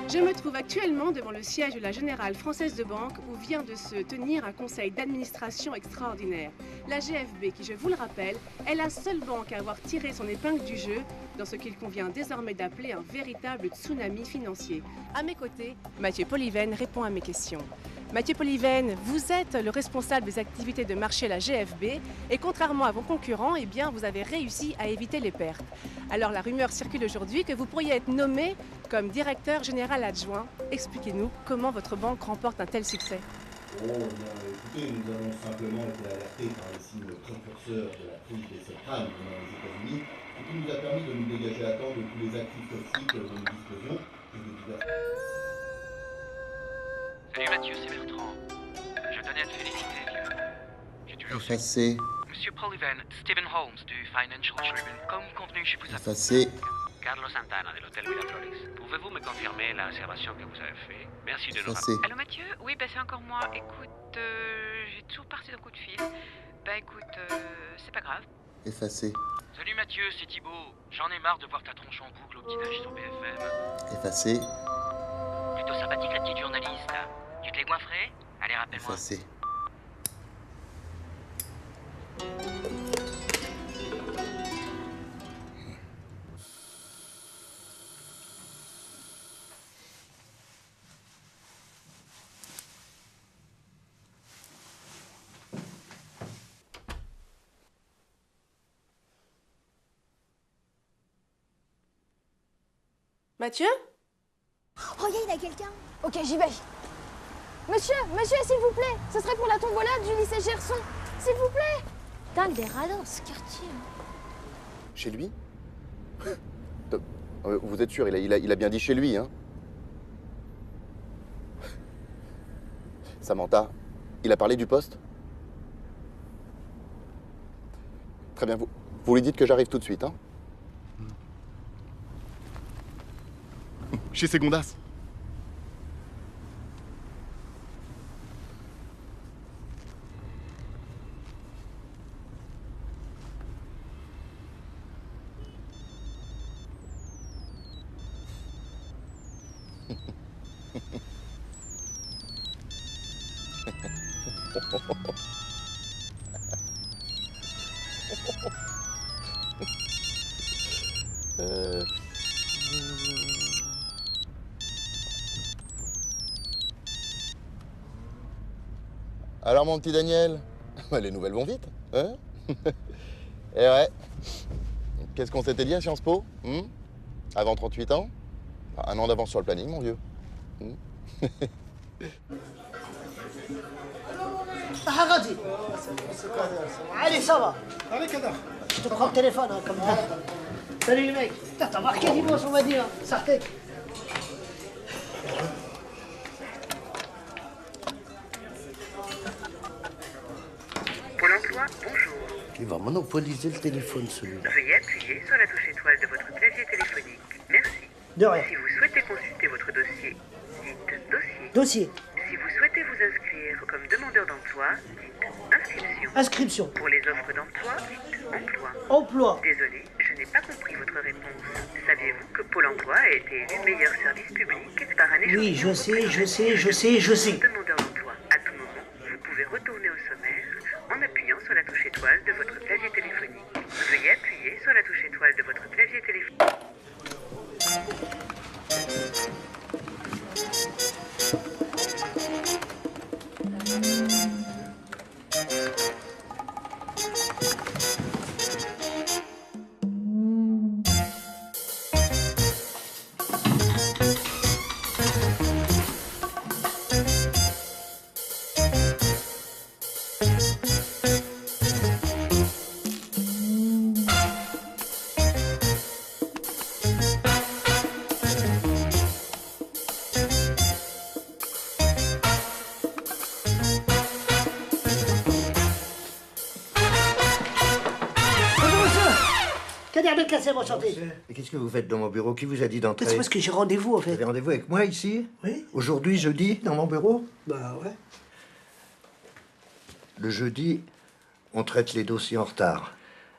Je me trouve actuellement devant le siège de la Générale Française de Banque où vient de se tenir un conseil d'administration extraordinaire. La GFB, qui je vous le rappelle, est la seule banque à avoir tiré son épingle du jeu dans ce qu'il convient désormais d'appeler un véritable tsunami financier. À mes côtés, Mathieu Poliven répond à mes questions. Mathieu Poliven, vous êtes le responsable des activités de marché à la GFB et contrairement à vos concurrents, eh bien, vous avez réussi à éviter les pertes. Alors la rumeur circule aujourd'hui que vous pourriez être nommé comme directeur général adjoint. Expliquez-nous comment votre banque remporte un tel succès. Oh, bien, écoutez, nous avons simplement été alertés par les signes précurseurs de la crise des subprimes dans les États-Unis, ce qui nous a permis de nous dégager à temps de tous les actifs toxiques dont nous disposions et de divers... Salut Mathieu, c'est Bertrand. Je tenais à te féliciter, vieux. J'ai toujours su. Effacé. Monsieur Poliven, Stephen Holmes du Financial Tribune. Comme convenu, je vous appelle. Effacé. Carlos Santana de l'hôtel Miraflores. Pouvez-vous me confirmer la réservation que vous avez faite? Merci de nous Effacé. rappeler. Allô Mathieu? Oui, c'est encore moi. Écoute, j'ai toujours parti d'un coup de fil. Écoute, c'est pas grave. Effacé. Salut Mathieu, c'est Thibaut. J'en ai marre de voir ta tronche en boucle au petit-déj sur BFM. Effacé. Plutôt sympathique la petite journaliste, là. Tu te l'es coiffrée? Allez, rappelle-moi. Effacé. Mathieu? Oh, il y a quelqu'un. Ok, j'y vais. Monsieur, s'il vous plaît, ce serait pour la tombola du lycée Gerson. S'il vous plaît. Putain, des radins dans ce quartier. Chez lui? Vous êtes sûr, il a bien dit chez lui, hein? Samantha, il a parlé du poste? Très bien, vous lui dites que j'arrive tout de suite, hein? Chez Segondas. Alors mon petit Daniel, les nouvelles vont vite, hein? Eh ouais. Qu'est-ce qu'on s'était dit à Sciences Po, avant 38 ans? Un an d'avance sur le planning, mon vieux. Haradi. Allez, ça va. Je te prends le téléphone, hein, comme ça. Salut les mecs. Putain, t'as marqué dimanche, on m'a dit, hein. Sartek. Pôle emploi, bonjour. Il va monopoliser le téléphone, celui-là. Veuillez appuyer sur la touche étoile de votre clavier téléphonique. Merci. De rien. Si vous souhaitez consulter votre dossier, dites dossier. Dossier. Si vous souhaitez vous inscrire comme demandeur d'emploi, dites inscription. Inscription. Pour les offres d'emploi, dites emploi. Emploi. Désolé, je n'ai pas compris votre réponse. Saviez-vous que Pôle emploi a été élu meilleur service public par un échantillon? Oui, je sais. Demandeur d'emploi. À tout moment, vous pouvez retourner au sommaire en appuyant sur la touche étoile de votre clavier téléphonique. Veuillez appuyer sur la touche étoile de votre clavier téléphonique. Kader Belkacem, enchanté. Et qu'est-ce que vous faites dans mon bureau? Qui vous a dit d'entrer? C'est parce que j'ai rendez-vous, en Vous fait. avez rendez-vous avec moi ici? Oui. Aujourd'hui, jeudi, dans mon bureau? Bah ouais. Le jeudi, on traite les dossiers en retard.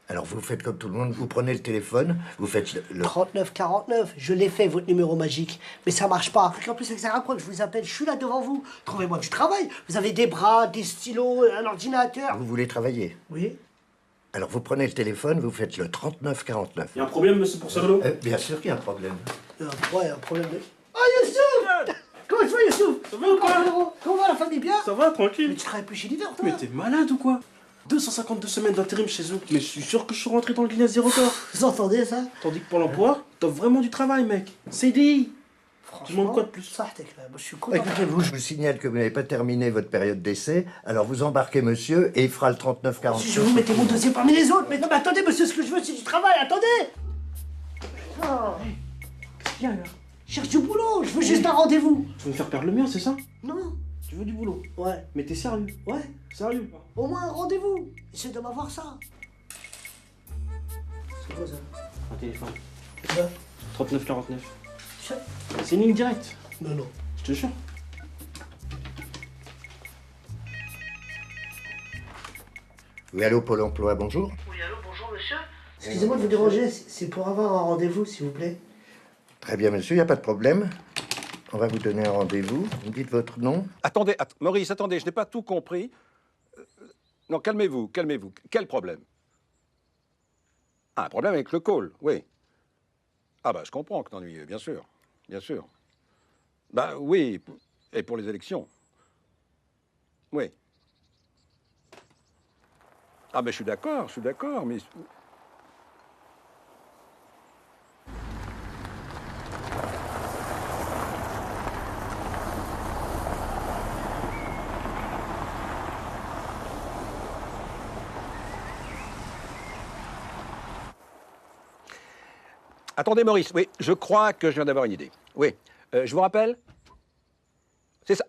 Alors vous faites comme tout le monde, vous prenez le téléphone, vous faites le... 3949, je l'ai fait, votre numéro magique. Mais ça marche pas. En plus, ça sert à quoi que je vous appelle? Je suis là devant vous. Trouvez-moi du travail. Vous avez des bras, des stylos, un ordinateur. Vous voulez travailler? Oui. Alors vous prenez le téléphone, vous faites le 3949. Il y a un problème, monsieur Pourcerlo? Bien sûr qu'il y a un problème. Ouais, un problème de... Oh, Youssouf! Comment tu vas, Youssouf? Ça va ou quoi? Comment va la famille, bien? Ça va, tranquille. Mais tu travailles plus chez Leader, toi? Mais t'es malade ou quoi? 252 semaines d'intérim chez eux. Mais je suis sûr que je suis rentré dans le Guinness des records. Vous entendez ça? Tandis que pour l'emploi, t'as vraiment du travail, mec. CDI. Tu demandes quoi de plus? Ça, t'es clair. Moi, je suis content. Écoutez-vous, je vous signale que vous n'avez pas terminé votre période d'essai, alors vous embarquez monsieur et il fera le 3949. Si je vous mettez mon dossier parmi les autres. Mais non, mais attendez, monsieur, ce que je veux, c'est du travail. Attendez! Oh. Qu'est-ce qu'il y a là? Je cherche du boulot. Je veux juste un rendez-vous. Tu veux me faire perdre le mien, c'est ça? Non. Tu veux du boulot? Ouais. Mais t'es sérieux? Ouais. Sérieux? Au moins un rendez-vous. Essaye de m'avoir ça. C'est quoi ça? Un téléphone. C'est quoi? 3949. Ça? C'est une ligne directe. Non. Je te jure. Oui, allô, Pôle emploi, bonjour. Oui, allô, bonjour monsieur. Excusez-moi de vous déranger. C'est pour avoir un rendez-vous, s'il vous plaît. Très bien, monsieur, il n'y a pas de problème. On va vous donner un rendez-vous. Vous me dites votre nom? Attendez, Maurice, attendez, je n'ai pas tout compris. Non, calmez-vous, calmez-vous. Quel problème? Ah, un problème avec le call, oui. Ah bah, je comprends que t'ennuies, bien sûr, bien sûr. Bah oui, et pour les élections. Oui. Ah mais je suis d'accord, mais... Attendez, Maurice, oui, je crois que je viens d'avoir une idée. Oui, je vous rappelle? C'est ça.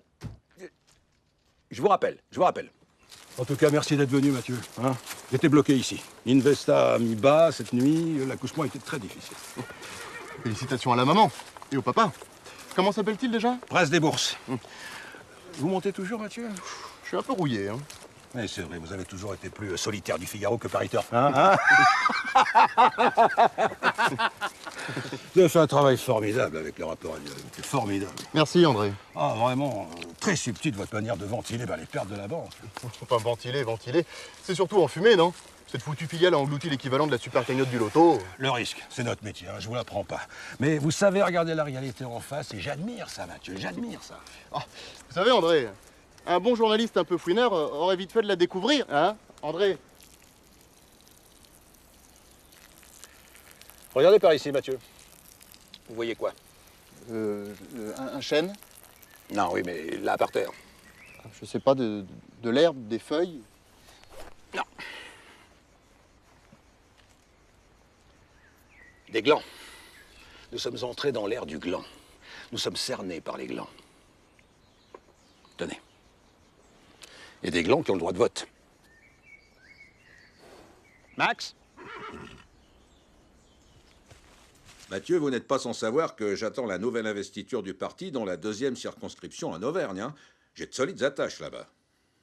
Je vous rappelle. En tout cas, merci d'être venu, Mathieu. Hein, j'étais bloqué ici. Investa a mis bas cette nuit, l'accouchement était très difficile. Félicitations à la maman et au papa. Comment s'appelle-t-il déjà? Prince des bourses. Vous montez toujours, Mathieu? Je suis un peu rouillé, hein. Oui, c'est vrai, vous avez toujours été plus solitaire du Figaro que pariteur. Hein Vous avez fait un travail formidable avec le rapport annuel. C'est formidable. Merci, André. Ah, vraiment, très subtil votre manière de ventiler les pertes de la banque. Faut pas ventiler. C'est surtout en fumée, non? Cette foutue filiale a englouti l'équivalent de la super cagnotte du loto. Le risque, c'est notre métier, hein, je vous l'apprends pas. Mais vous savez regarder la réalité en face et j'admire ça, Mathieu, j'admire ça. Ah, vous savez, André, un bon journaliste un peu fouineur aurait vite fait de la découvrir, hein, André? Regardez par ici, Mathieu. Vous voyez quoi? Un chêne? Non, oui, mais là, par terre. Je sais pas, de l'herbe, des feuilles? Non. Des glands. Nous sommes entrés dans l'ère du gland. Nous sommes cernés par les glands. Tenez. Il y a des glands qui ont le droit de vote. Max? Mathieu, vous n'êtes pas sans savoir que j'attends la nouvelle investiture du parti dans la 2e circonscription en Auvergne. Hein. J'ai de solides attaches là-bas.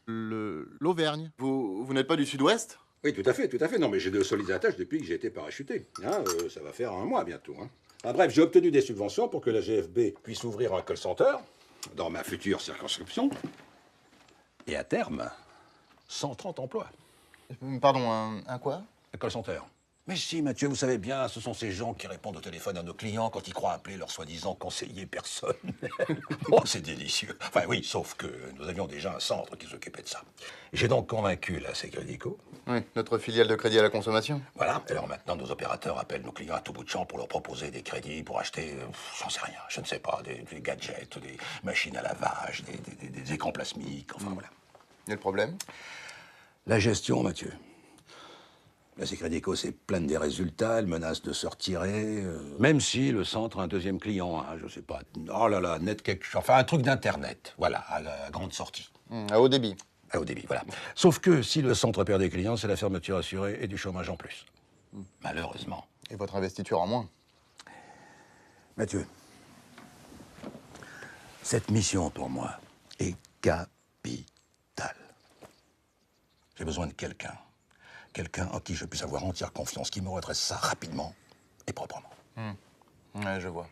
L'Auvergne? Vous n'êtes pas du Sud-Ouest? Oui, tout à fait. Non, mais j'ai de solides attaches depuis que j'ai été parachuté. Hein, ça va faire un mois bientôt. Hein. Enfin, bref, j'ai obtenu des subventions pour que la GFB puisse ouvrir un call center dans ma future circonscription. Et à terme, 130 emplois. Pardon, un quoi? Un call center. Mais si, Mathieu, vous savez bien, ce sont ces gens qui répondent au téléphone à nos clients quand ils croient appeler leur soi-disant conseiller personnel. Oh, c'est délicieux. Enfin oui, sauf que nous avions déjà un centre qui s'occupait de ça. J'ai donc convaincu la Sécrédico. Oui, notre filiale de crédit à la consommation. Voilà, alors maintenant nos opérateurs appellent nos clients à tout bout de champ pour leur proposer des crédits pour acheter, j'en sais rien, je ne sais pas, des gadgets, des machines à lavage, des écrans plasmiques, enfin voilà. Et le problème? La gestion, Mathieu. La Sécrédico s'est plainte des résultats, elle menace de se retirer, même si le centre a un deuxième client, hein, je sais pas, oh là là, net quelque chose, enfin un truc d'internet, voilà, à la grande sortie. À haut débit. À haut débit, voilà. Sauf que si le centre perd des clients, c'est la fermeture assurée et du chômage en plus. Malheureusement. Et votre investiture en moins. Mathieu, cette mission pour moi est capitale. J'ai besoin de quelqu'un. Quelqu'un en qui je puisse avoir entière confiance, qui me redresse ça rapidement et proprement. Ouais, je vois.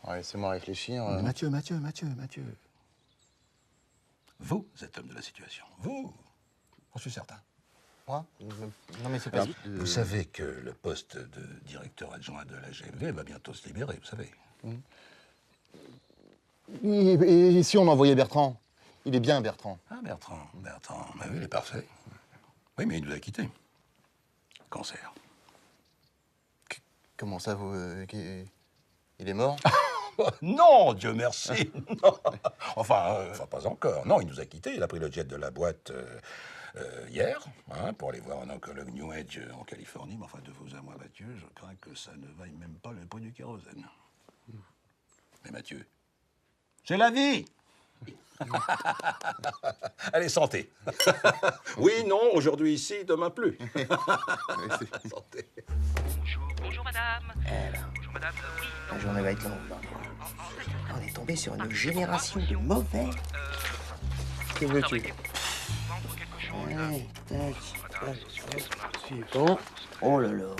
Ouais, laissez-moi réfléchir. Mathieu. Vous êtes l'homme de la situation. Vous. J'en suis certain. Moi? Non, mais c'est pas... Vous savez que le poste de directeur adjoint de la GFB va bientôt se libérer, vous savez. Et si on envoyait Bertrand? Il est bien, Bertrand. Ah, Bertrand. Bah oui, il est parfait. Oui, mais il nous a quittés. Cancer. Comment ça, vous... il est mort? Non, Dieu merci. Non. Enfin, pas encore. Non, il nous a quittés. Il a pris le jet de la boîte hier, hein, pour aller voir un oncologue New Age en Californie. Mais enfin, de vous à moi, Mathieu, je crains que ça ne vaille même pas le prix du kérosène. Mais Mathieu, c'est la vie. Allez, santé. Oui, non, aujourd'hui ici, demain plus. Santé. Bonjour madame. Bonjour madame. Oui, La journée va être longue. On est tombé sur une génération de mauvais. Que veux-tu? Ouais, tac. Bon. Oh là là.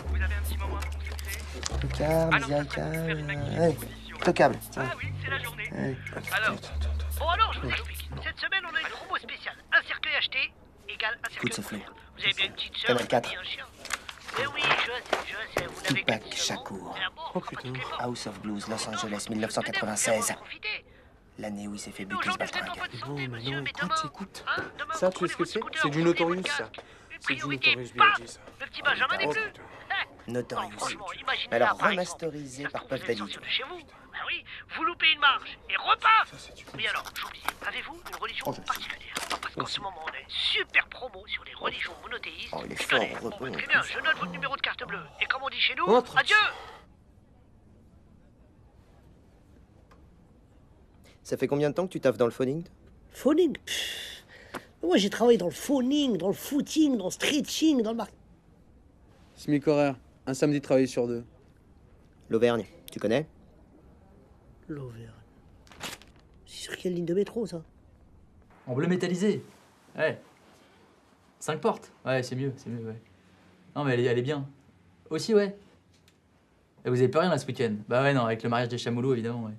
Tocable, Ziricable. Allez, tocable. Ah oui, c'est la journée. Alors, je vous explique. Cette semaine, on a une promo spéciale. Un cercueil acheté égale un cercueil offert. Vous avez bien une petite sœur, un chien. Eh oui, je sais, vous n'avez que Tupac Shakur. House of Blues, Los Angeles, 1996. L'année où il s'est fait buter ce baltringue. Bon, mais non, écoute. Ça, tu sais ce que c'est? C'est du Notorious, ça. C'est du Notorious B.I.G., ça. Le petit Benjamin n'est plus. Notorious. Franchement, imaginez Alors la pareille. remasterisé par Puff Daddy. Sortir de chez vous. Ah oui, vous loupez une marche et repas. Oui alors, j'oublie. Avez-vous une religion particulière? Parce qu'en ce moment, on a une super promo sur les religions monothéistes. Oh, il est fort Tenez, repos. très bien, je note votre numéro de carte bleue. Et comme on dit chez nous, Entre. adieu. Ça fait combien de temps que tu taffes dans le phoning? Phoning? Moi, j'ai travaillé dans le phoning, dans le footing, dans le stretching, dans le marque. SMIC horaire. Un samedi de travail sur 2. L'Auvergne, tu connais? L'Auvergne. C'est sur quelle ligne de métro, ça? En bleu métallisé. Ouais. 5 portes. Ouais, c'est mieux, ouais. Non, mais elle est bien. Aussi, ouais. Et vous avez pas rien là ce week-end? Bah ouais, non, avec le mariage des Chamoulots, évidemment, ouais.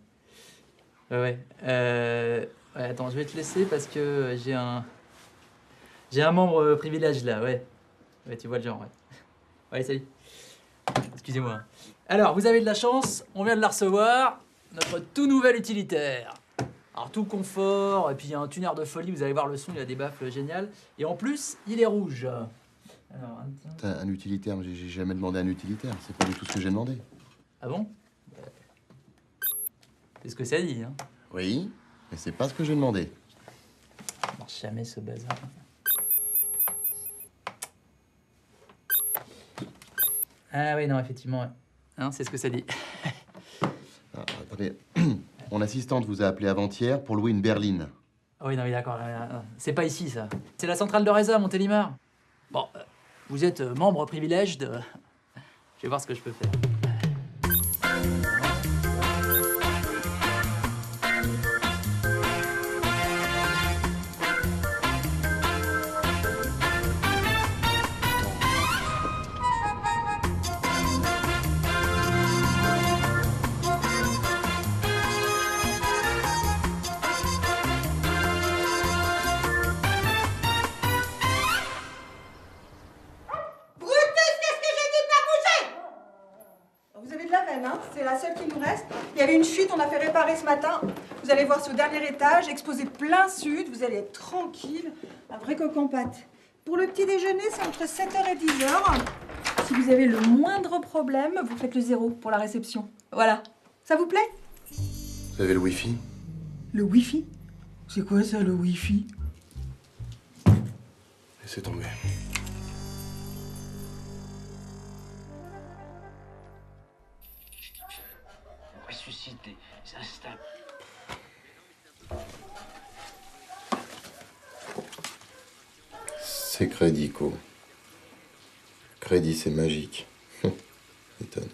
Ouais. Ouais, attends, je vais te laisser parce que j'ai un membre privilège là, ouais. Ouais, tu vois le genre, ouais. Ouais, salut. Excusez-moi. Alors, vous avez de la chance, on vient de la recevoir. Notre tout nouvel utilitaire. Alors, tout confort, et puis il y a un tuner de folie, vous allez voir le son, il a des baffles géniales. Et en plus, il est rouge. Alors, Un utilitaire, j'ai jamais demandé un utilitaire. C'est pas du tout ce que j'ai demandé. Ah bon? C'est ce que ça dit, hein. Oui, mais c'est pas ce que j'ai demandé. Ça marche jamais ce bazar. Ah oui, non, effectivement, ouais. Hein, c'est ce que ça dit. Attendez, mon assistante vous a appelé avant-hier pour louer une berline. Ah oui, non, oui, d'accord. C'est pas ici, ça. C'est la centrale de Reza, Montélimar. Bon, vous êtes membre privilège de... Je vais voir ce que je peux faire. C'est la seule qui nous reste. Il y avait une fuite, on a fait réparer ce matin. Vous allez voir, c'est au dernier étage, exposé plein sud. Vous allez être tranquille. Un vrai coq en pâte. Pour le petit déjeuner, c'est entre 7h et 10h. Si vous avez le moindre problème, vous faites le 0 pour la réception. Voilà. Ça vous plaît? Vous avez le wifi? Le wifi? C'est quoi ça, le wifi? Laissez tomber. Ressuscité, s'installe. C'est Crédit, Co. Crédit, c'est magique. M'étonne.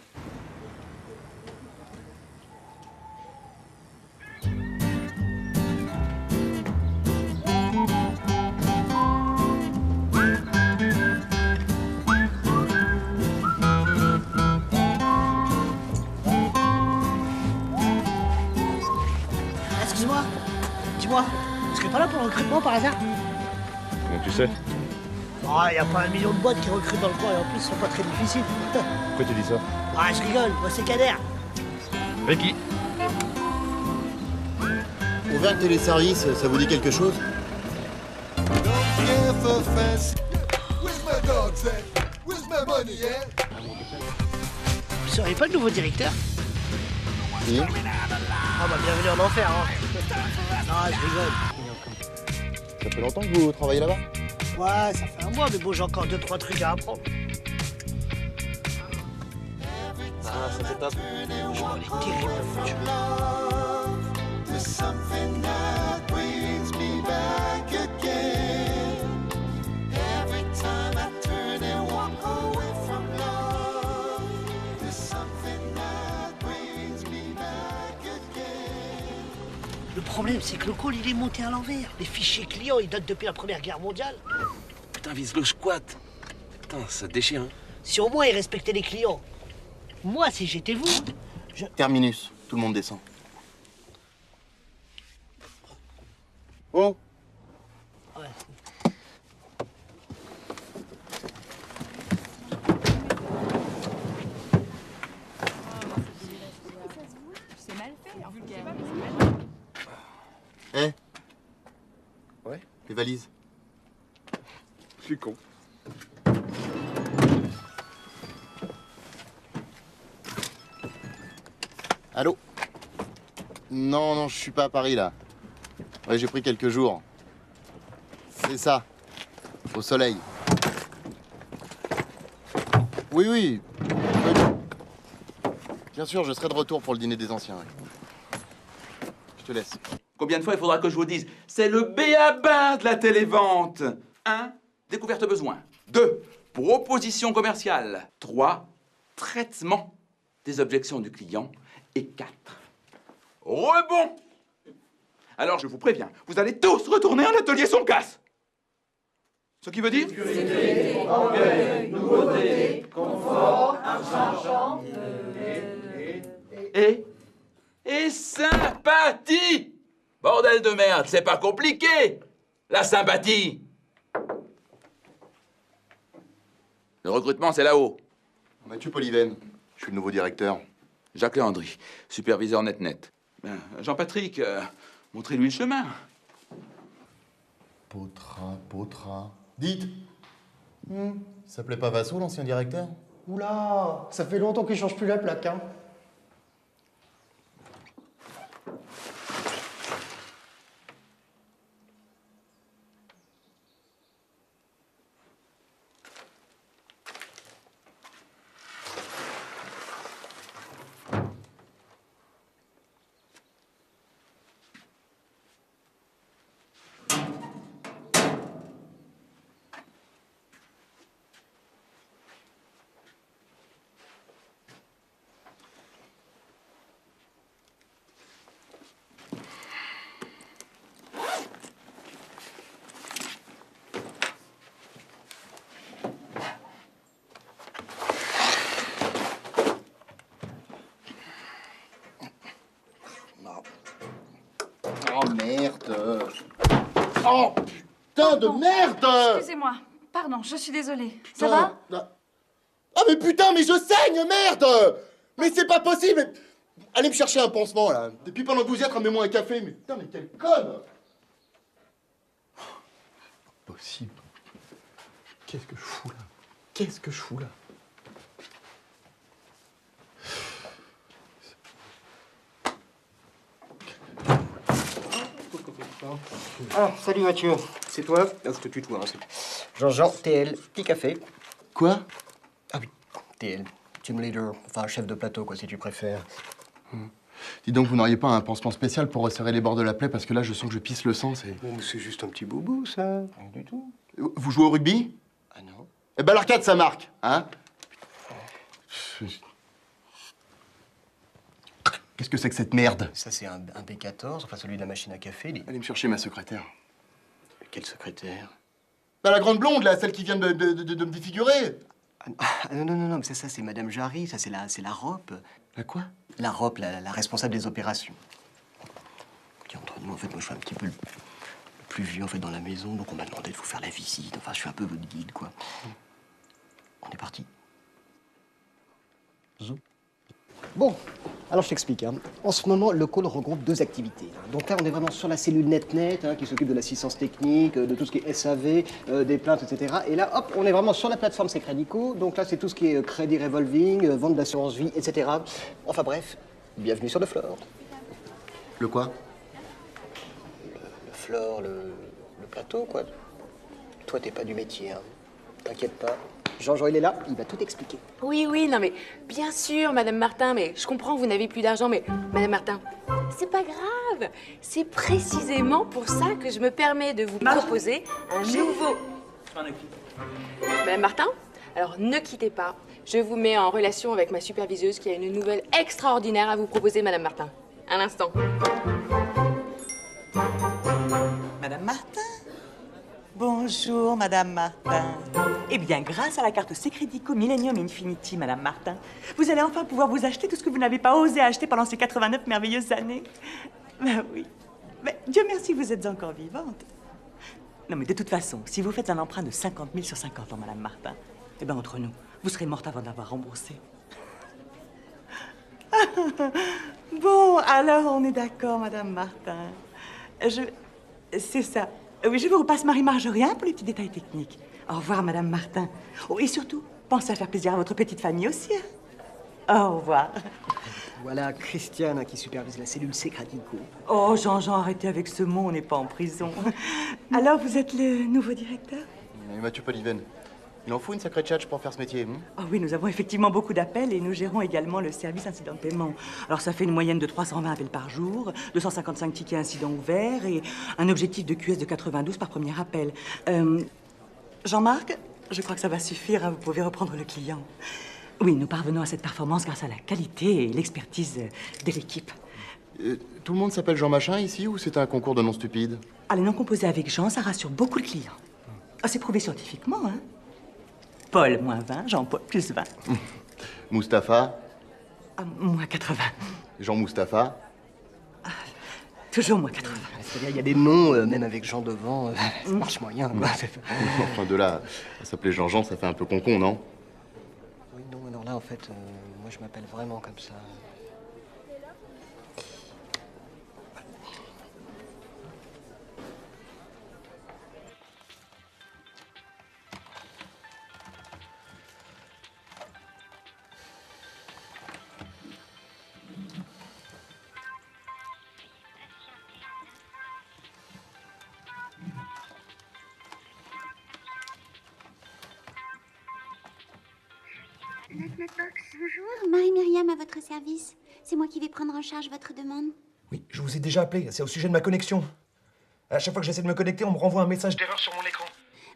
Excuse-moi, dis-moi, tu serais pas là pour le recrutement par hasard? Comment tu sais? Ah, y a pas 1 million de boîtes qui recrutent dans le coin et en plus, ils sont pas très difficiles. Pourquoi tu dis ça? Ah, je rigole, moi c'est Kader. Ricky. Auvergne Téléservice, ça vous dit quelque chose? Vous seriez pas le nouveau directeur? Si. Ah bah bienvenue en enfer, hein. Ah, je rigole. Ça fait longtemps que vous travaillez là-bas? Ouais, ça fait un mois, mais bon, j'ai encore 2-3 trucs à apprendre. Ah, ça c'est top. Je m'en ai terrible, mon Dieu. Le problème, c'est que le call, il est monté à l'envers. Les fichiers clients, ils datent depuis la Première Guerre mondiale. Putain, vise le squat. Putain, ça déchire, hein. Si au moins ils respectaient les clients. Moi, si j'étais vous, Terminus, tout le monde descend. Oh! Ouais. C'est mal fait, en vulgaire. Eh, Ouais? les valises. Je suis con. Allô? Non, non, je suis pas à Paris, là. Ouais, j'ai pris quelques jours. C'est ça. Au soleil. Oui, oui. Bien sûr, je serai de retour pour le dîner des anciens. Ouais. Je te laisse. Combien de fois il faudra que je vous dise? C'est le b.a.-ba de la télévente. 1. Découverte besoin. 2. Proposition commerciale. 3. Traitement des objections du client. Et 4. Rebond. Alors je vous préviens, vous allez tous retourner en atelier sans casse. Ce qui veut dire? Sécurité, orgueil, nouveauté, confort, argent, Et sympathie. Bordel de merde, c'est pas compliqué. La sympathie. Le recrutement, c'est là-haut. Mathieu Polyven, je suis le nouveau directeur. Jacques Léandry, superviseur net-net. Ben, Jean-Patrick, montrez-lui le chemin. Potra. Dites. Il s'appelait pas Vasso, l'ancien directeur? Oula, ça fait longtemps qu'il change plus la plaque, hein. Oh merde! Oh putain de merde! Excusez-moi. Pardon, je suis désolée. Ça va? Ah mais putain, mais je saigne, merde! Mais c'est pas possible! Allez me chercher un pansement là. Depuis pendant que vous y êtes, ramenez-moi un café. Mais putain, mais quelle conne! Pas possible. Qu'est-ce que je fous là? Qu'est-ce que je fous là? Ah, salut Mathieu. C'est toi? Non, je te tutoie. Hein, Jean-Jean, TL, petit café. Quoi? Ah oui, TL, team leader, enfin chef de plateau quoi si tu préfères. Dis donc, vous n'auriez pas un pansement spécial pour resserrer les bords de la plaie parce que là, je sens que je pisse le sang, c'est... Bon, mais c'est juste un petit boubou, ça. Rien du tout. Vous jouez au rugby? Ah non. Eh ben l'arcade, ça marque, hein? Qu'est-ce que c'est que cette merde? Ça, c'est un B14, enfin celui de la machine à café. Allez me chercher ma secrétaire. Quelle secrétaire? Bah, la grande blonde, là, celle qui vient de me défigurer. Ah, non, mais ça, c'est Madame Jarry, ça, c'est la ROP. La quoi? La ROP, la responsable des opérations. Écoutez, entre nous, en fait, moi, je suis un petit peu le plus vieux, en fait, dans la maison, donc on m'a demandé de vous faire la visite. Enfin, je suis un peu votre guide, quoi. On est parti. Bon, alors je t'explique. Hein. En ce moment, le call regroupe 2 activités. Donc là, on est vraiment sur la cellule NetNet, qui s'occupe de l'assistance technique, de tout ce qui est SAV, des plaintes, etc. Et là, hop, on est vraiment sur la plateforme Secredico. Donc là, c'est tout ce qui est crédit revolving, vente d'assurance vie, etc. Enfin bref, bienvenue sur le floor. Le quoi? Le floor, le plateau, quoi. Toi, t'es pas du métier, hein. T'inquiète pas. Jean-Jean, il est là, il va tout expliquer. Oui, non mais bien sûr, Madame Martin, mais je comprends, vous n'avez plus d'argent, mais Madame Martin, c'est pas grave. C'est précisément pour ça que je me permets de vous proposer un nouveau... Madame Martin, alors ne quittez pas. Je vous mets en relation avec ma superviseuse qui a une nouvelle extraordinaire à vous proposer, Madame Martin. Un instant. Madame Martin? Bonjour, Madame Martin. Eh bien, grâce à la carte Secredico Millennium Infinity, Madame Martin, vous allez enfin pouvoir vous acheter tout ce que vous n'avez pas osé acheter pendant ces 89 merveilleuses années. Ben oui. Mais Dieu merci, vous êtes encore vivante. Non, mais de toute façon, si vous faites un emprunt de 50 000 sur 50 ans, Madame Martin, eh bien, entre nous, vous serez morte avant d'avoir remboursé. Bon, alors on est d'accord, Madame Martin. C'est ça. Oui, je vous repasse Marie-Marjorie pour les petits détails techniques. Au revoir, Madame Martin. Oh, et surtout, pensez à faire plaisir à votre petite famille aussi. Hein. Au revoir. Voilà Christiane qui supervise la cellule Secredico. Oh, Jean-Jean, arrêtez avec ce mot, on n'est pas en prison. Alors, vous êtes le nouveau directeur? Mathieu Poliven. Il en faut une sacrée tchatche pour faire ce métier. Oh oui, nous avons effectivement beaucoup d'appels et nous gérons également le service incident de paiement. Alors ça fait une moyenne de 320 appels par jour, 255 tickets incidents ouverts et un objectif de QS de 92 par premier appel. Jean-Marc, je crois que ça va suffire, hein, vous pouvez reprendre le client. Oui, nous parvenons à cette performance grâce à la qualité et l'expertise de l'équipe. Tout le monde s'appelle Jean Machin ici ou c'est un concours de noms stupides? Ah, les noms composés avec Jean, ça rassure beaucoup le client. Ah, c'est prouvé scientifiquement, hein. Paul, moins 20, Jean-Paul, plus 20. Moustapha? Ah, moins 80. Jean-Moustapha? Toujours moins 80. C'est-à-dire, il y a des noms, même avec Jean devant, ça marche moyen, quoi. Enfin, de là à s'appeler Jean-Jean, ça fait un peu concon, non? Oui, non, alors là, en fait, moi, je m'appelle vraiment comme ça. NetNetBox, bonjour. Marie-Myriam à votre service. C'est moi qui vais prendre en charge votre demande. Oui, je vous ai déjà appelé. C'est au sujet de ma connexion. À chaque fois que j'essaie de me connecter, on me renvoie un message d'erreur sur mon écran.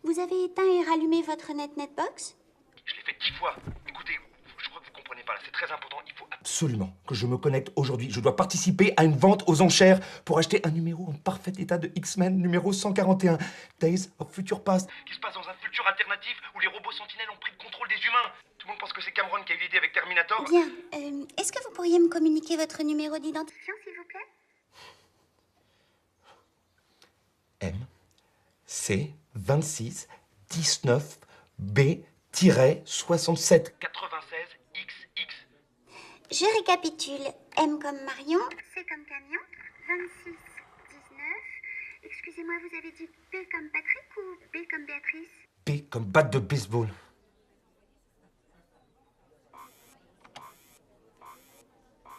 Vous avez éteint et rallumé votre NetNetBox? Je l'ai fait 10 fois. Écoutez, je crois que vous comprenez pas là. C'est très important. Il faut absolument que je me connecte aujourd'hui. Je dois participer à une vente aux enchères pour acheter un numéro en parfait état de X-Men, numéro 141, Days of Future Past, qui se passe dans un futur alternatif où les robots sentinelles ont pris le contrôle des humains. Tout le monde pense que c'est Cameron qui a eu l'idée avec Terminator. Bien. Est-ce que vous pourriez me communiquer votre numéro d'identifiant, s'il vous plaît? M, C, 26, 19, B-67. 96, XX. Je récapitule. M comme Marion. C comme camion. 26, 19. Excusez-moi, vous avez dit B comme Patrick ou B comme Béatrice? B comme batte de baseball.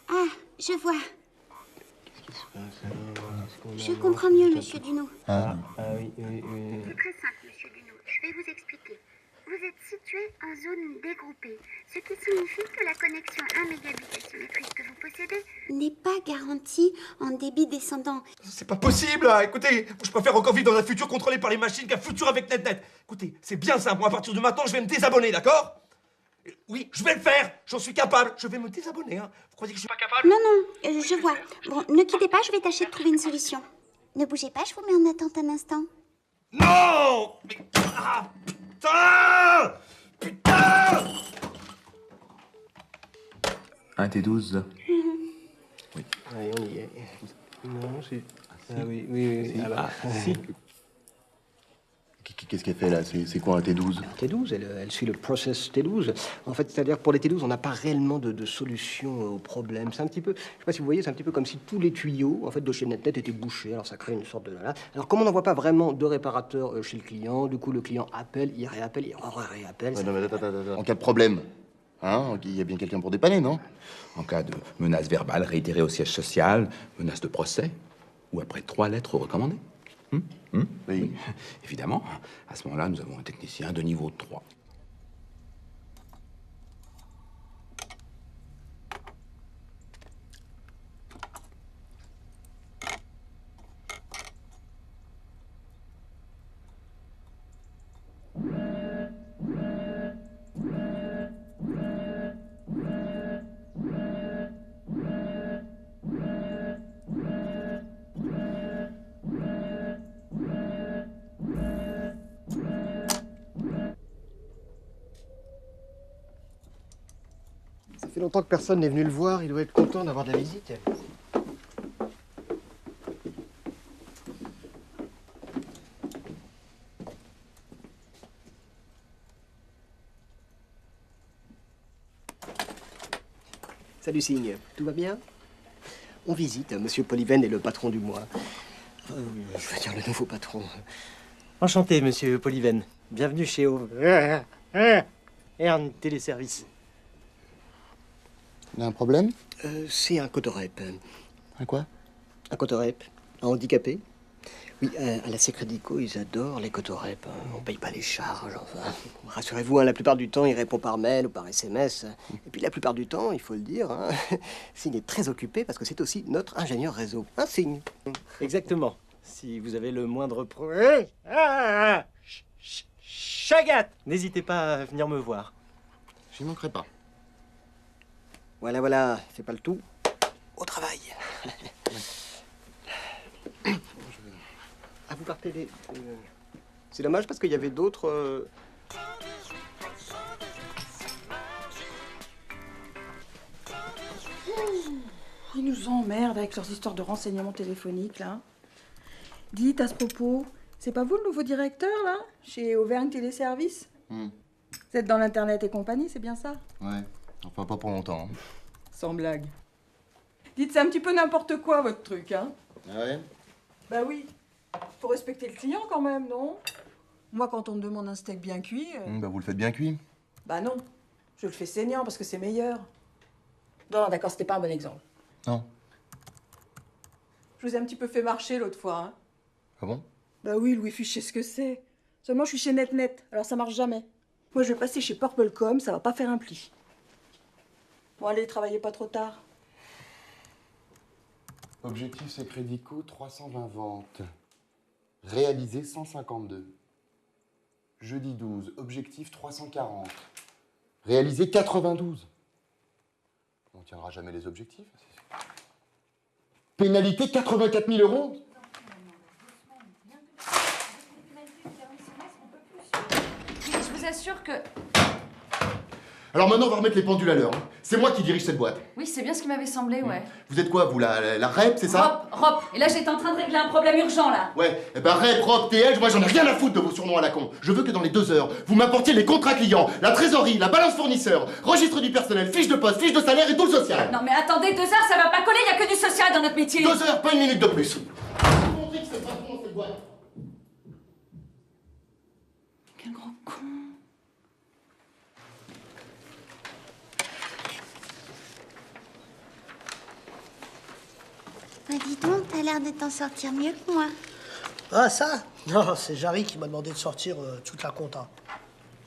Ah, je vois. Je comprends mieux, monsieur Duno. Oui. C'est très simple, monsieur Duno. Je vais vous expliquer. Vous êtes situé en zone dégroupée, ce qui signifie que la connexion 1 mégabit asymétrique que vous possédez n'est pas garantie en débit descendant. C'est pas possible, là. Écoutez, je préfère encore vivre dans un futur contrôlé par les machines qu'un futur avec NetNet. Écoutez, c'est bien simple. Moi, à partir de maintenant, je vais me désabonner, d'accord? Oui, je vais le faire. J'en suis capable. Je vais me désabonner, hein. Vous croyez que je suis pas capable? Non, non, je vois. Bon, ne quittez pas, je vais tâcher de trouver une solution. Ne bougez pas, je vous mets en attente un instant. Non! Mais... Ah, putain! Putain! Un T12. Oui, on y est. Non, c'est... Ah oui, oui. Si. Ah bah, Si. Qu'est-ce qu'elle fait là? C'est quoi un T12? T12, elle suit le process T12. En fait, c'est-à-dire pour les T12, on n'a pas réellement de solution au problème. C'est un petit peu, je sais pas si vous voyez, c'est un petit peu comme si tous les tuyaux en fait de chez NetNet étaient bouchés. Alors ça crée une sorte de... Alors comme on n'en voit pas vraiment de réparateur chez le client, du coup le client appelle, il réappelle, il réappelle. Ouais, non, mais attends. En cas de problème, hein, il y a bien quelqu'un pour dépanner, non? En cas de menace verbale réitérée au siège social, menace de procès, ou après 3 lettres recommandées. Oui. Évidemment, à ce moment-là, nous avons un technicien de niveau 3. Ça fait longtemps que personne n'est venu le voir, il doit être content d'avoir de la visite. Salut Signe, tout va bien? On visite, Monsieur Polyven est le patron du mois. Je veux dire le nouveau patron. Enchanté, Monsieur Polyven. Bienvenue chez Ern Téléservice. Il y a un problème? C'est un cotorep. Un quoi? Un cotorep. Un handicapé. Oui, à la Secrédico, ils adorent les cotorep. On paye pas les charges, enfin. Rassurez-vous, la plupart du temps, il répond par mail ou par SMS. Et puis la plupart du temps, il faut le dire, Signe est très occupé parce que c'est aussi notre ingénieur réseau. Un Signe. Exactement. Si vous avez le moindre Chagat, n'hésitez pas à venir me voir. J'y manquerai pas. Voilà, fais pas le tout. Au travail. Ah, vous partez les... C'est dommage parce qu'il y avait d'autres... Ils nous emmerdent avec leurs histoires de renseignements téléphoniques, là. Dites, à ce propos, c'est pas vous le nouveau directeur, là, chez Auvergne Téléservice? Vous êtes dans l'Internet et compagnie, c'est bien ça? Ouais, enfin pas pour longtemps. Sans blague. Dites, c'est un petit peu n'importe quoi, votre truc, hein? Ah ouais? Bah oui. Faut respecter le client, quand même, non? Moi, quand on me demande un steak bien cuit... Bah vous le faites bien cuit. Bah non. Je le fais saignant, parce que c'est meilleur. Non, d'accord, c'était pas un bon exemple. Non. Je vous ai un petit peu fait marcher l'autre fois, hein? Ah bon? Bah oui, le Wi-Fi, je sais ce que c'est. Seulement, je suis chez NetNet, alors ça marche jamais. Moi, je vais passer chez PurpleCom, ça va pas faire un pli. Bon, allez, travaillez pas trop tard. Objectif Secrédico, 320 ventes. Réalisé 152. Jeudi 12, objectif 340. Réalisé 92. On tiendra jamais les objectifs. Pénalité 84 000 €. Je vous assure que... Alors maintenant, on va remettre les pendules à l'heure. C'est moi qui dirige cette boîte. Oui, c'est bien ce qui m'avait semblé, ouais. Vous êtes quoi, vous, la REP, c'est ça? Rop. Et là, j'étais en train de régler un problème urgent, là. Ouais, eh ben REP, ROP, TL, moi j'en ai rien à foutre de vos surnoms à la con. Je veux que dans les 2 heures, vous m'apportiez les contrats clients, la trésorerie, la balance fournisseur, registre du personnel, fiche de poste, fiche de salaire et tout le social. Non, mais attendez, 2 heures, ça va pas coller, y a que du social dans notre métier. 2 heures, pas 1 minute de plus. Quel gros con. Bah dis donc, t'as l'air de t'en sortir mieux que moi. Ah, ça? Non, c'est Jarry qui m'a demandé de sortir toute la compta.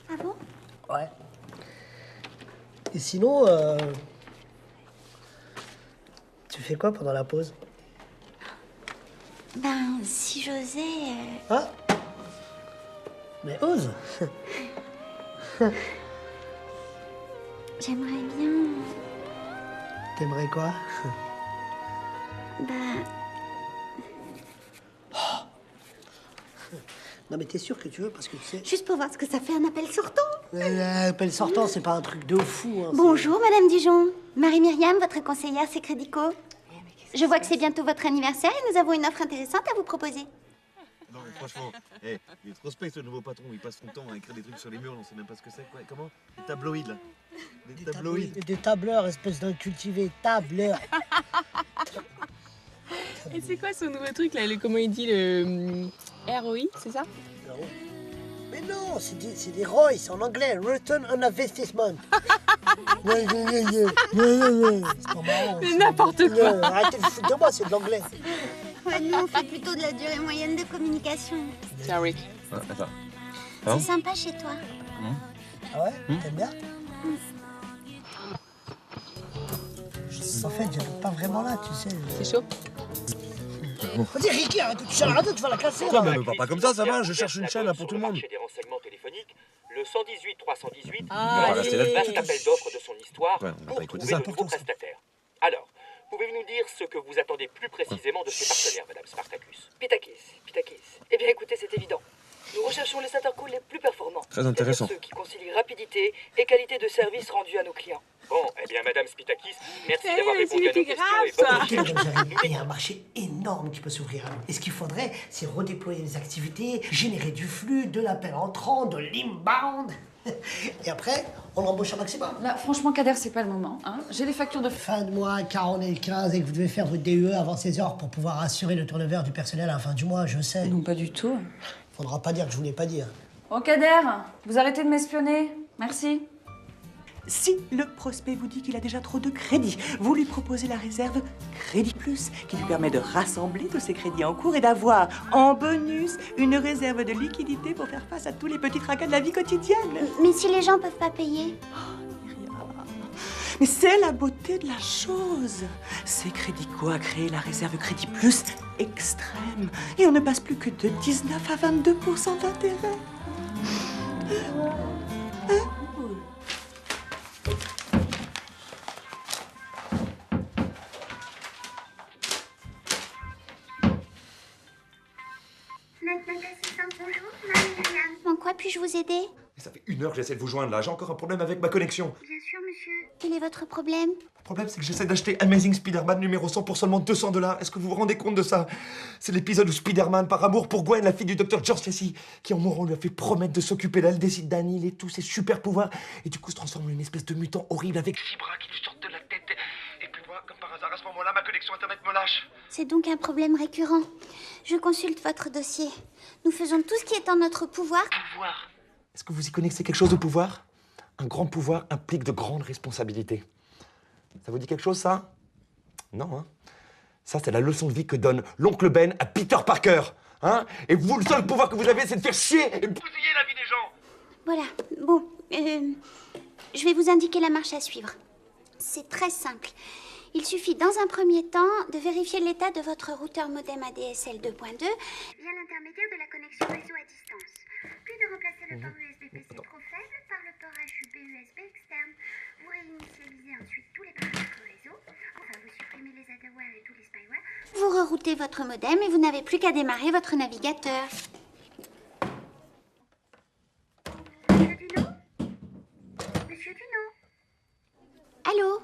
Ah bon? Ouais. Et sinon, tu fais quoi pendant la pause? Ben, si j'osais... Ah? Mais ose! J'aimerais bien... T'aimerais quoi? Bah... Non mais t'es sûr que tu veux parce que tu sais... Juste pour voir ce que ça fait un appel sortant. Appel sortant, c'est pas un truc de fou. Hein, Bonjour, Madame Dijon. Marie-Myriam, votre conseillère, c'est Crédico. Je vois que c'est bientôt votre anniversaire et nous avons une offre intéressante à vous proposer. Non mais franchement, il est trop space le nouveau patron, il passe son temps à écrire des trucs sur les murs, on sait même pas ce que c'est. Quoi. Comment? Des tabloïds là. Des tabloïds. Des tableurs, espèce d'incultivé, tableur. Et c'est quoi son nouveau truc là, comment il dit le ROI, c'est ça? Mais non, c'est des ROI, c'est en anglais, Return on Investment. C'est pas marrant. C'est n'importe quoi. Arrêtez de foutre de moi, c'est de l'anglais. Ouais, nous, on fait plutôt de la durée moyenne de communication. Tiens, Rick. Attends. C'est sympa chez toi. Ah ouais? T'aimes bien? En fait, j'habite pas vraiment là, tu sais. C'est chaud? Vas-y, Ricky, arrête de toucher à la radio, tu vas la casser. Non, mais me parle pas comme ça va, je cherche une chaîne là, pour tout le monde. Des renseignements téléphoniques, le 118 318 Ah, lance c'est le la- vaste appel d'offres de son histoire Ouais, on va pour pas écouter trouver ça. de nouveaux prestataires. Alors, pouvez-vous nous dire ce que vous attendez plus précisément de ces partenaires, Madame Spartacus? Pitakis. Eh bien, écoutez, c'est évident. Nous recherchons les intercools les plus performants. Très intéressant. C'est-à-dire ceux qui concilient rapidité et qualité de service rendu à nos clients. Bon, eh bien, Madame Spitakis, merci Eh, d'avoir répondu à nos questions et bonne recherche. Il y a un marché énorme qui peut s'ouvrir à nous. Et ce qu'il faudrait, c'est redéployer les activités, générer du flux, de l'appel entrant, de l'inbound. Et après, on embauche un maximum. Là, franchement, Kader, c'est pas le moment. Hein. J'ai les factures de... Fin de mois, car on est le 15 et que vous devez faire votre DUE avant 16h pour pouvoir assurer le turnover du personnel à la fin du mois, je sais. Non, pas du tout. Faudra pas dire que je vous l'ai pas dit. Hein. Oh, Kader, vous arrêtez de m'espionner. Merci. Si le prospect vous dit qu'il a déjà trop de crédits, vous lui proposez la réserve Crédit Plus, qui lui permet de rassembler tous ses crédits en cours et d'avoir, en bonus, une réserve de liquidité pour faire face à tous les petits tracas de la vie quotidienne. Mais si les gens peuvent pas payer? Mais c'est la beauté de la chose. C'est Crédico a créé la réserve Crédit Plus extrême. Et on ne passe plus que de 19 à 22% d'intérêt. Notre assistante, bonjour, Marie-Myriam. En quoi puis-je vous aider? Ça fait 1 heure que j'essaie de vous joindre là, j'ai encore un problème avec ma connexion. Bien sûr, monsieur. Quel est votre problème? Le problème, c'est que j'essaie d'acheter Amazing Spider-Man numéro 100 pour seulement $200. Est-ce que vous vous rendez compte de ça? C'est l'épisode où Spider-Man, par amour pour Gwen, la fille du docteur George Lacy, qui en mourant lui a fait promettre de s'occuper d'elle, décide d'annihiler tous ses super pouvoirs, et du coup se transforme en une espèce de mutant horrible avec 6 bras qui lui sortent de la tête. Et puis moi, comme par hasard, à ce moment-là, ma connexion internet me lâche. C'est donc un problème récurrent. Je consulte votre dossier. Nous faisons tout ce qui est en notre pouvoir. Est-ce que vous y connaissez quelque chose au pouvoir? Un grand pouvoir implique de grandes responsabilités. Ça vous dit quelque chose, ça? Non, hein? Ça, c'est la leçon de vie que donne l'oncle Ben à Peter Parker. Hein? Et vous, le seul pouvoir que vous avez, c'est de faire chier et bousiller la vie des gens. Voilà. Bon, je vais vous indiquer la marche à suivre. C'est très simple. Il suffit dans un premier temps de vérifier l'état de votre routeur modem ADSL 2.2 via l'intermédiaire de la connexion réseau à distance. Puis de remplacer le port USB-PC trop faible par le port HUB USB externe. Vous réinitialisez ensuite tous les paramètres réseau. Enfin, vous supprimez les adware et tous les spyware. Vous reroutez votre modem et vous n'avez plus qu'à démarrer votre navigateur. Monsieur Dunot? Monsieur Dunot? Allô?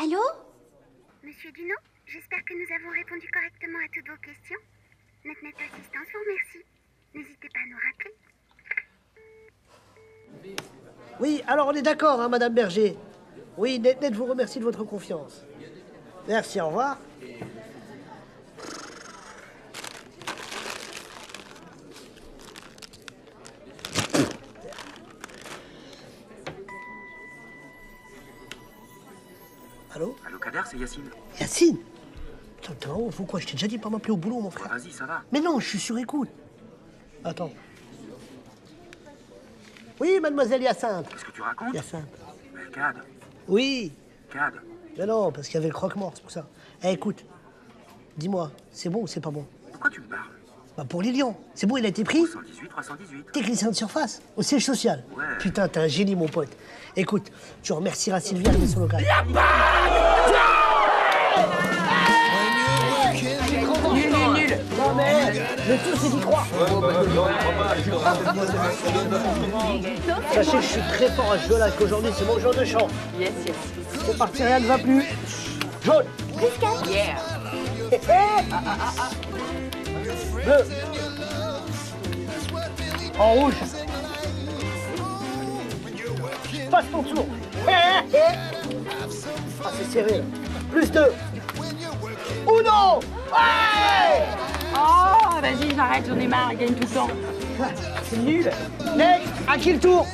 Allô? Monsieur Dunot, j'espère que nous avons répondu correctement à toutes vos questions. Notre assistance vous remercie. N'hésitez pas à nous rappeler. Oui, alors on est d'accord, hein, Madame Berger. Oui, NetNet vous remercie de votre confiance. Merci, au revoir. Allô? Allô, Kader, c'est Yacine. Yacine? Putain, t'es vraiment fou quoi? Je t'ai déjà dit de pas m'appeler au boulot, mon frère. Vas-y, ça va. Mais non, je suis sur écoute. Attends. Oui, mademoiselle Hyacinthe. Qu'est-ce que tu racontes? Hyacinthe. Mais Cad, Oui. Cad. Mais non, parce qu'il y avait le croque-mort, c'est pour ça. Eh, écoute. Dis-moi, c'est bon ou c'est pas bon? Pourquoi tu me parles? Bah pour Lilian. C'est bon, il a été pris? 318, 318. Technicien de surface, au siège social. Ouais. Putain, t'es un génie, mon pote. Écoute, tu remercieras Sylvia de son local. Nul. Non mais, le tout c'est d'y croire. Sachez que je suis très fort à ce jeu-là, qu'aujourd'hui c'est mon jour de chance. Yes. C'est parti, rien ne va plus. Jaune. Yeah. Bleu. En rouge. Passe ton tour. Ah, c'est serré, là. Plus 2. Uno. Ouais. Oh, vas-y, j'arrête, j'en ai marre, il gagne tout le temps. C'est nul. Next, à qui le tour?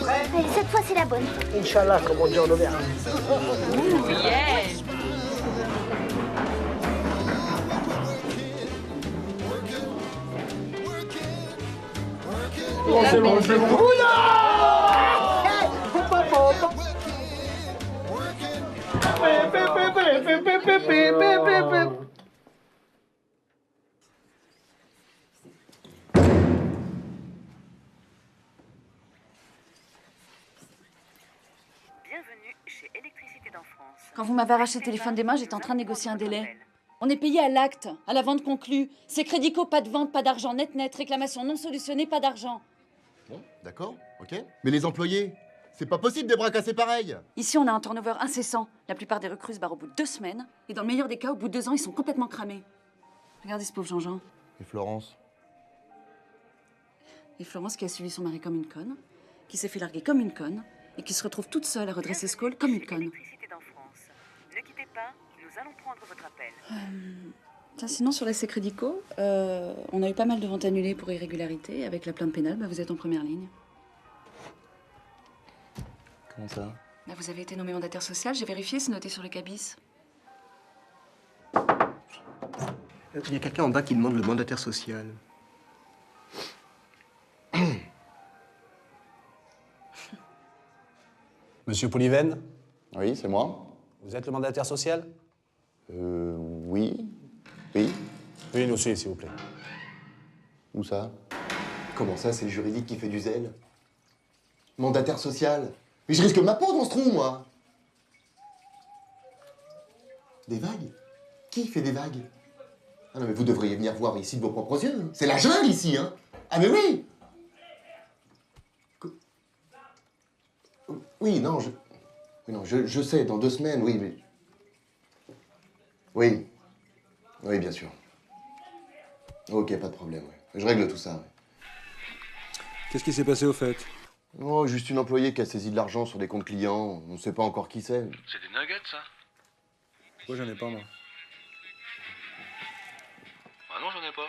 Allez, cette fois, c'est la bonne. Inch'Allah, comme on dit en Auvergne. Ouh, yeah. Oh, c'est bon, c'est bon. Uno. Bienvenue chez Électricité d'en France. Quand vous m'avez arraché le téléphone des mains, j'étais en train de négocier un délai. On est payé à l'acte, à la vente conclue. C'est Crédico, pas de vente, pas d'argent, net, réclamation non solutionnée, pas d'argent. Bon, d'accord, ok. Mais les employés, c'est pas possible des bras cassés pareils. Ici, on a un turnover incessant. La plupart des recrues se barrent au bout de 2 semaines. Et dans le meilleur des cas, au bout de 2 ans, ils sont complètement cramés. Regardez ce pauvre Jean-Jean. Et Florence? Et Florence qui a suivi son mari comme une conne, qui s'est fait larguer comme une conne, et qui se retrouve toute seule à redresser ce col comme une conne. Électricité d'en France. Ne quittez pas, nous allons prendre votre appel. Tiens, sinon, sur l'essai Crédico, on a eu pas mal de ventes annulées pour irrégularité. Avec la plainte pénale, vous êtes en première ligne. Comment ça? Vous avez été nommé mandataire social, j'ai vérifié, c'est noté sur le cabis. Il y a quelqu'un en bas qui demande le mandataire social. Monsieur Polyven? Oui, c'est moi. Vous êtes le mandataire social? Oui. Oui. Veuillez nous suivre, s'il vous plaît. Où ça? Comment ça, c'est le juridique qui fait du zèle? Mandataire social? Mais je risque ma peau dans ce trou, moi! Des vagues? Qui fait des vagues? Ah non, mais vous devriez venir voir ici de vos propres yeux. C'est la jungle, ici, hein? Ah, mais oui! Oui, non, je sais, dans 2 semaines, oui, mais... Oui. Oui, bien sûr. Ok, pas de problème, ouais. Je règle tout ça, ouais. Qu'est-ce qui s'est passé au fait? Oh, juste une employée qui a saisi de l'argent sur des comptes clients. On ne sait pas encore qui c'est. C'est des nuggets, ça? Pourquoi j'en ai pas, moi? Ah non, j'en ai pas.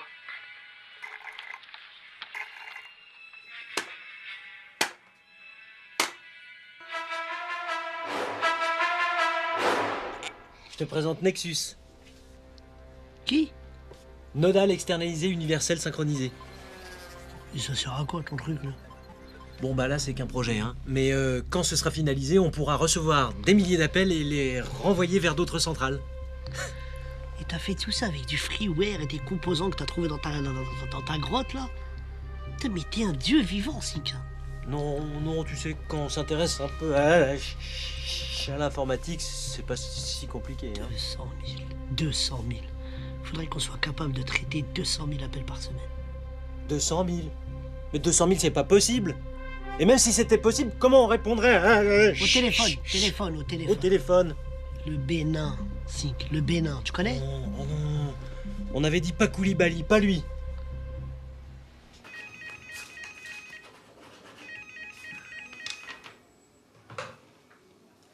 Je te présente Nexus. Qui? Nodal externalisé universel synchronisé. Et ça sert à quoi ton truc là? Bon bah là c'est qu'un projet, hein. Mais quand ce sera finalisé, on pourra recevoir des milliers d'appels et les renvoyer vers d'autres centrales. Et t'as fait tout ça avec du freeware et des composants que t'as trouvé dans ta grotte là? Putain, mais t'es un dieu vivant, Sink. Non, tu sais, quand on s'intéresse un peu à l'informatique, c'est pas si compliqué, hein. 200 000. Faudrait qu'on soit capable de traiter 200 000 appels par semaine. 200 000? Mais 200 000 c'est pas possible. Et même si c'était possible, comment on répondrait? Au téléphone. Au téléphone. Le Bénin, Sink, le Bénin, tu connais? Non. On avait dit pas Koulibaly, pas lui.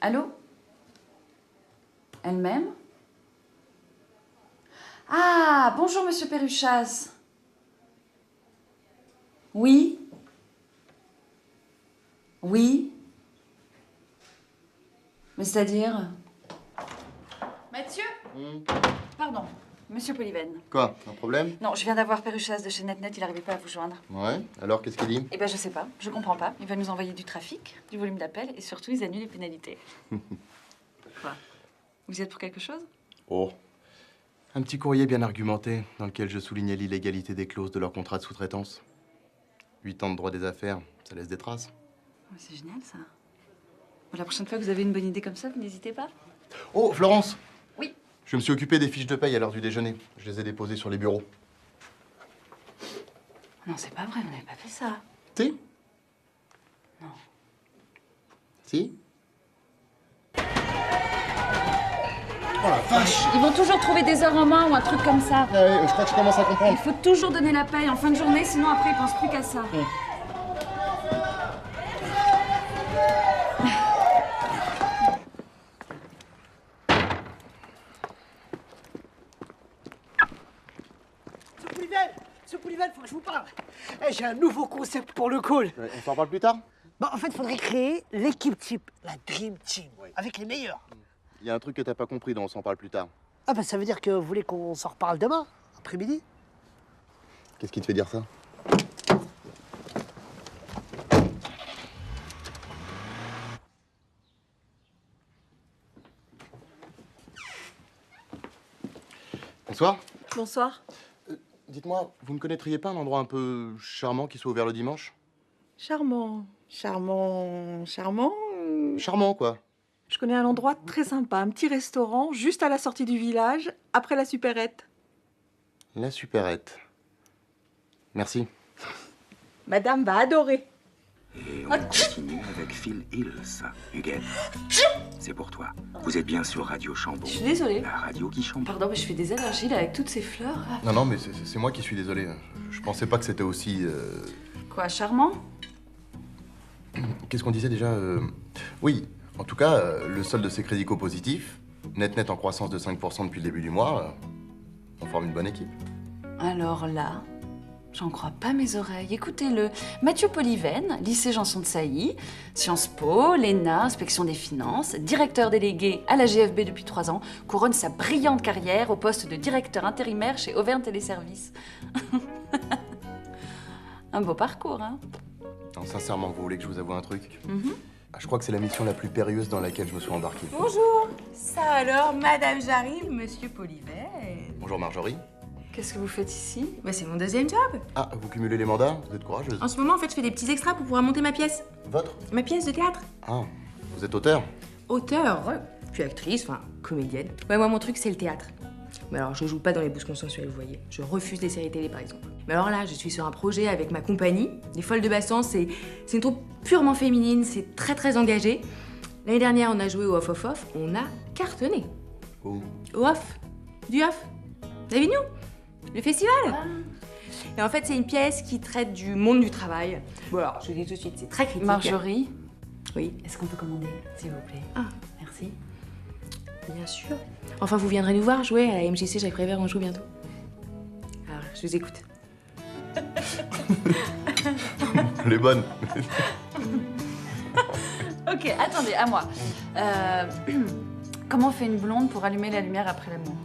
Allô? Elle-même? Ah, bonjour, monsieur Perruchaz. Oui? Oui? Mais c'est-à-dire? Mathieu? Pardon, monsieur Polyven. Quoi? Un problème? Non, je viens d'avoir Perruchaz de chez NetNet, il n'arrivait pas à vous joindre. Ouais. Alors, qu'est-ce qu'il dit? Eh ben, je sais pas, je comprends pas. Il va nous envoyer du trafic, du volume d'appels et surtout, ils annulent les pénalités. Quoi? Vous y êtes pour quelque chose? Oh. Un petit courrier bien argumenté dans lequel je soulignais l'illégalité des clauses de leur contrat de sous-traitance. 8 ans de droit des affaires, ça laisse des traces. C'est génial, ça. Bon, la prochaine fois que vous avez une bonne idée comme ça, vous n'hésitez pas. Oh, Florence! Oui. Je me suis occupé des fiches de paye à l'heure du déjeuner. Je les ai déposées sur les bureaux. Non, c'est pas vrai, vous n'avez pas fait ça. Si? Non. Si? Oh la vache! Ils vont toujours trouver des heures en moins ou un truc comme ça. Je crois que je commence à comprendre. Il faut toujours donner la paye en fin de journée, sinon après ils pensent plus qu'à ça. Ce Poulivel, faut que je vous parle. Eh, j'ai un nouveau concept pour le call. On s'en parle plus tard? Bah, en fait, il faudrait créer l'équipe type, la Dream Team, avec les meilleurs. Il y a un truc que t'as pas compris, dont on s'en parle plus tard. Ah bah ça veut dire que vous voulez qu'on s'en reparle demain, après-midi? Qu'est-ce qui te fait dire ça? Bonsoir. Bonsoir. Dites-moi, vous ne connaîtriez pas un endroit un peu charmant qui soit ouvert le dimanche? Charmant. Charmant. Charmant, quoi. Je connais un endroit très sympa, un petit restaurant juste à la sortie du village, après la supérette. La supérette. Merci. Madame va adorer. Et on continue avec Phil Hills. Huguette, c'est pour toi. Vous êtes bien sur Radio Chambon. Je suis désolée. La radio qui chante. Pardon, mais je fais des allergies là avec toutes ces fleurs. Là. Non, mais c'est moi qui suis désolé. Je pensais pas que c'était aussi... Quoi, charmant? Qu'est-ce qu'on disait déjà Oui, en tout cas, le solde de ces crédits co-positifs, net en croissance de 5% depuis le début du mois, on forme une bonne équipe. Alors là, j'en crois pas mes oreilles. Écoutez-le. Mathieu Polyven, lycée Janson de Sailly, Sciences Po, l'ENA, inspection des finances, directeur délégué à la GFB depuis 3 ans, couronne sa brillante carrière au poste de directeur intérimaire chez Auvergne Téléservices. Un beau parcours, hein? Non, sincèrement, vous voulez que je vous avoue un truc? Je crois que c'est la mission la plus périlleuse dans laquelle je me suis embarqué. Bonjour. Ça alors, Madame j'arrive, Monsieur Polyven. Bonjour Marjorie. Qu'est-ce que vous faites ici? Bah, c'est mon deuxième job. Ah, vous cumulez les mandats? Vous êtes courageuse. En ce moment, en fait, je fais des petits extras pour pouvoir monter ma pièce. Votre? Ma pièce de théâtre. Ah, vous êtes auteur? Auteur, ouais. Puis actrice, enfin, comédienne. Ouais, moi, mon truc, c'est le théâtre. Mais alors, je joue pas dans les bouses consensuelles, vous voyez. Je refuse les séries télé, par exemple. Mais alors là, je suis sur un projet avec ma compagnie, Les Folles de Bassan. C'est une troupe purement féminine, c'est très engagé. L'année dernière, on a joué au Off. On a cartonné. Où? Au Off. Du Off. D'Avignon. Le festival. Et en fait, c'est une pièce qui traite du monde du travail. Bon alors, je vous dis tout de suite, c'est très critique. Marjorie? Oui. Est-ce qu'on peut commander, s'il vous plaît? Ah, merci. Bien sûr. Enfin, vous viendrez nous voir jouer à la MJC Jacques Prévert, on joue bientôt. Alors, je vous écoute. Les bonnes. Ok, attendez, à moi. Comment on fait une blonde pour allumer la lumière après l'amour?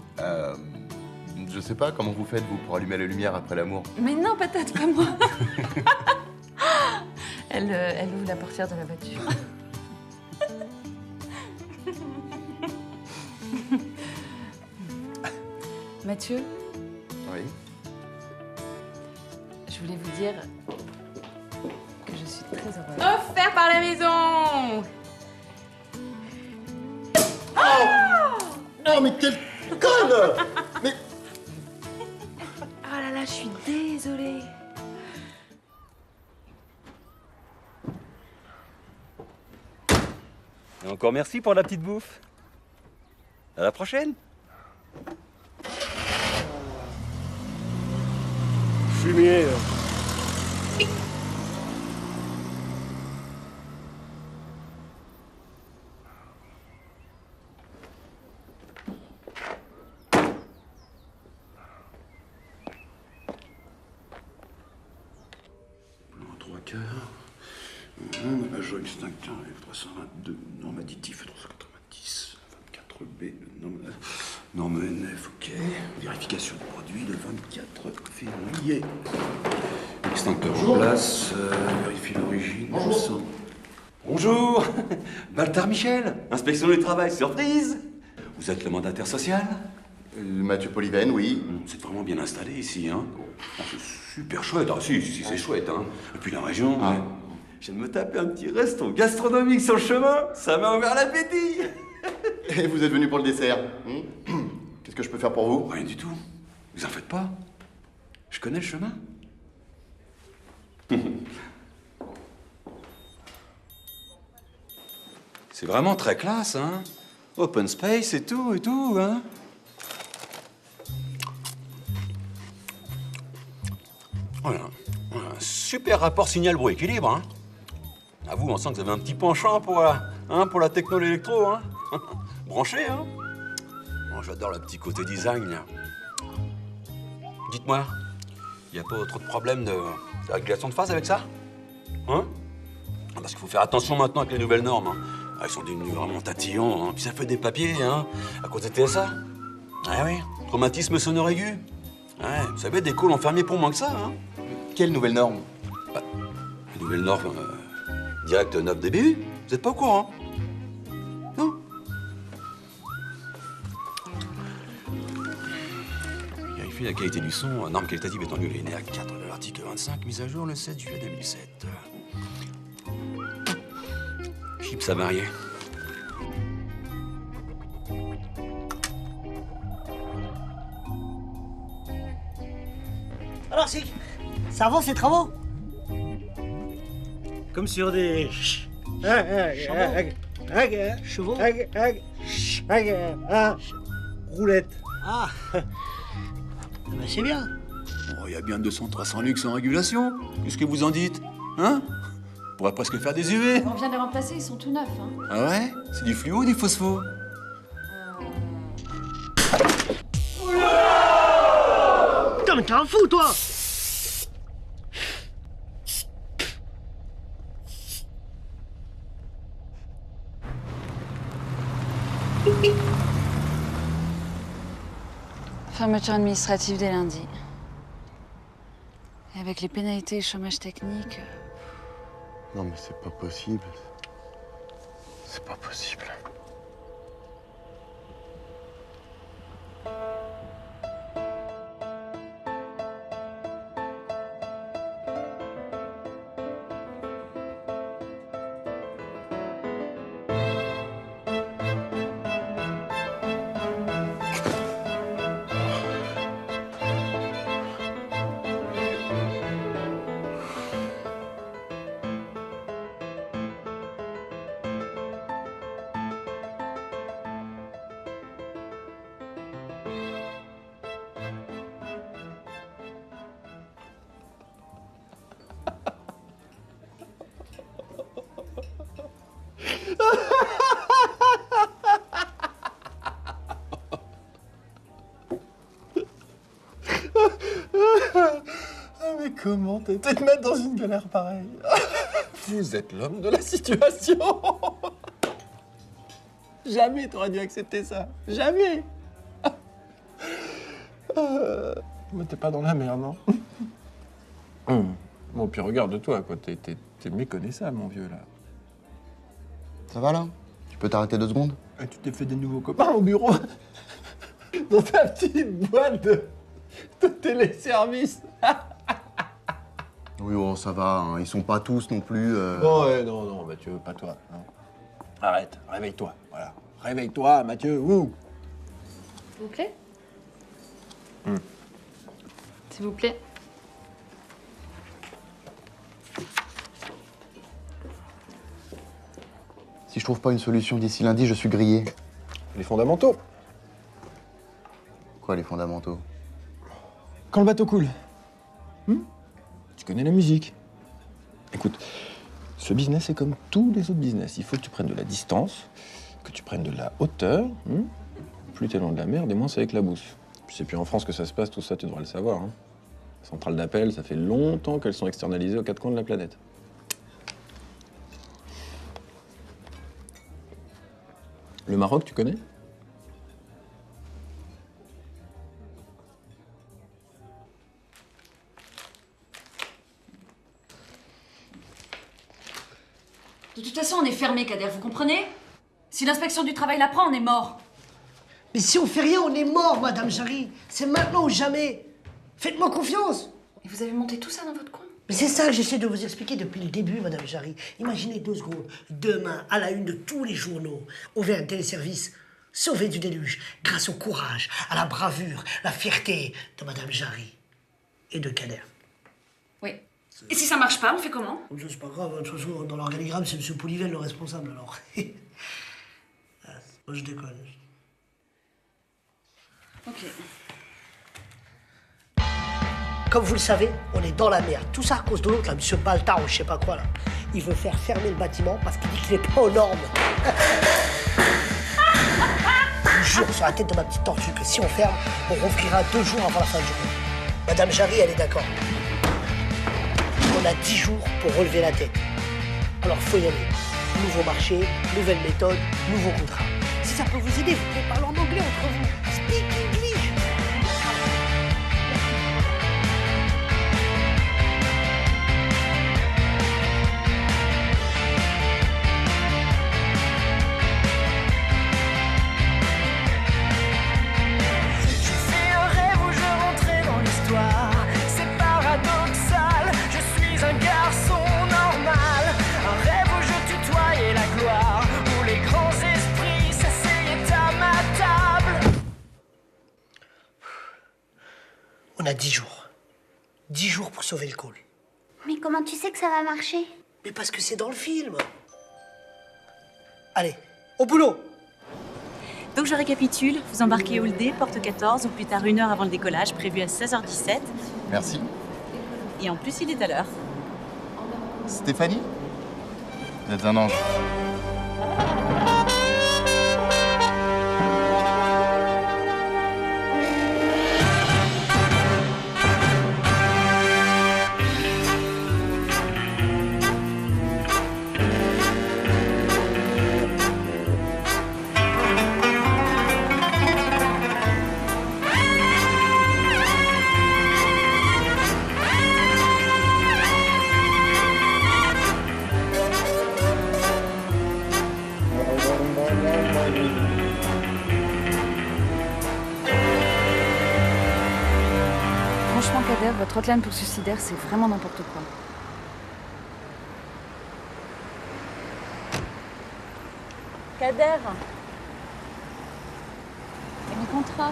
Je sais pas, comment vous faites, vous, pour allumer la lumière après l'amour? Mais non, patate, pas moi. Elle ouvre la portière de la voiture. Mathieu? Oui? Je voulais vous dire que je suis très heureuse. Offert par la maison. Oh, mais quelle conne! Mais... Oh là là, je suis désolée. Et encore merci pour la petite bouffe. À la prochaine. Fumier. Major extincteur F322, norme additif F390, 24B, norme NF, ok. Vérification du produit le 24 février. Extincteur en place, vérifie l'origine. Bonjour. Bonjour. Baltar Michel, inspection du travail, surprise. Vous êtes le mandataire social? Mathieu Polyven, oui. C'est vraiment bien installé ici, hein. Ah, c'est super chouette. Ah, si, c'est chouette, hein. Et puis la région, ouais. Je viens de me taper un petit resto gastronomique sur le chemin. Ça m'a ouvert l'appétit. Et vous êtes venu pour le dessert. Qu'est-ce que je peux faire pour vous? Rien du tout. Vous en faites pas. Je connais le chemin. C'est vraiment très classe, hein. Open space et tout, hein. Voilà. Un super rapport signal-bruit-équilibre, hein. À vous, on sent que vous avez un petit penchant pour la techno, l'électro, hein. Branché, hein. Bon, j'adore le petit côté design, là. Dites-moi, il n'y a pas trop de problème de régulation de phase avec ça? Hein? Parce qu'il faut faire attention maintenant avec les nouvelles normes, hein. Ah, ils sont devenus vraiment tatillons, hein. Puis ça fait des papiers, hein, à cause des TSA. Ah oui, traumatisme sonore aigu. Ouais, vous savez, des calls ont fermé pour moins que ça, hein. Quelle nouvelle norme? Les nouvelles normes direct 9 dBU, vous n'êtes pas au courant? Non? Vérifier la qualité du son, norme qualitative étant linéaire à 4 de l'article 25, mise à jour le 7 juillet 2007. Chips à varier. Alors, ça avance ces travaux? Comme sur des... Chevaux. Roulette. Ah, ben c'est bien. Oh, il y a bien 200-300 luxe en régulation. Qu'est-ce que vous en dites? Hein? On pourrait presque faire des UV. On vient de les remplacer, ils sont tout neufs. Hein. Ah ouais? C'est du fluo ou du phospho? Putain, mais t'es un fou, toi! Fermeture administrative dès lundi. Et avec les pénalités et chômage technique... Non mais c'est pas possible. C'est pas possible. Mais comment t'es te mettre dans une galère pareille? Vous êtes l'homme de la situation. Jamais t'aurais dû accepter ça. Jamais. Mais t'es pas dans la merde, non? Bon, puis regarde-toi, quoi. T'es méconnaissable, mon vieux, là. Ça va, là? Tu peux t'arrêter 2 secondes? Et tu t'es fait des nouveaux copains au bureau? Dans ta petite boîte de téléservice. Oui, oh, ça va, hein. Ils sont pas tous non plus... Non, ouais, non, Mathieu, pas toi. Non. Arrête, réveille-toi, voilà. Réveille-toi, Mathieu, ouh. S'il vous plaît. S'il vous plaît. Si je trouve pas une solution d'ici lundi, je suis grillé. Les fondamentaux. Quoi, les fondamentaux? Quand le bateau coule. Tu connais la musique. Écoute, ce business est comme tous les autres business. Il faut que tu prennes de la distance, que tu prennes de la hauteur. Plus t'es loin de la mer, des moins ça éclabousse. Puis c'est plus en France que ça se passe, tout ça, tu devrais le savoir. Hein. Les centrales d'appel, ça fait longtemps qu'elles sont externalisées aux 4 coins de la planète. Le Maroc, tu connais? De toute façon, on est fermé, Kader, vous comprenez? Si l'inspection du travail l'apprend, on est mort. Mais si on fait rien, on est mort, Madame Jarry. C'est maintenant ou jamais. Faites-moi confiance. Et vous avez monté tout ça dans votre coin? Mais c'est ça que j'essaie de vous expliquer depuis le début, Madame Jarry. Imaginez 2 secondes. Demain, à la une de tous les journaux, on fait un téléservice sauvé du déluge grâce au courage, à la bravure, la fierté de Madame Jarry et de Kader. Oui. Et si ça marche pas, on fait comment? C'est pas grave, de toute façon, dans l'organigramme, c'est M. Polivel le responsable, alors. Moi, je déconne. Ok. Comme vous le savez, on est dans la merde. Tout ça à cause de l'autre, là, M. Baltar ou je sais pas quoi, là. Il veut faire fermer le bâtiment parce qu'il dit qu'il n'est pas aux normes. Je vous jure sur la tête de ma petite tortue que si on ferme, on rouvrira 2 jours avant la fin du journée. Madame Jarry, elle est d'accord. On a 10 jours pour relever la tête. Alors faut y aller. Nouveau marché, nouvelle méthode, nouveau contrat. Si ça peut vous aider, vous pouvez parler en anglais entre vous. Speak English. On a 10 jours. 10 jours pour sauver le call. Mais comment tu sais que ça va marcher? Mais parce que c'est dans le film. Allez, au boulot. Donc je récapitule, vous embarquez Hall D, porte 14, ou plus tard 1 heure avant le décollage, prévu à 16h17. Merci. Et en plus, il est à l'heure. Stéphanie? Vous êtes un ange. Franchement, Kader, votre hotline pour suicidaire, c'est vraiment n'importe quoi. Kader. Et mon contrat?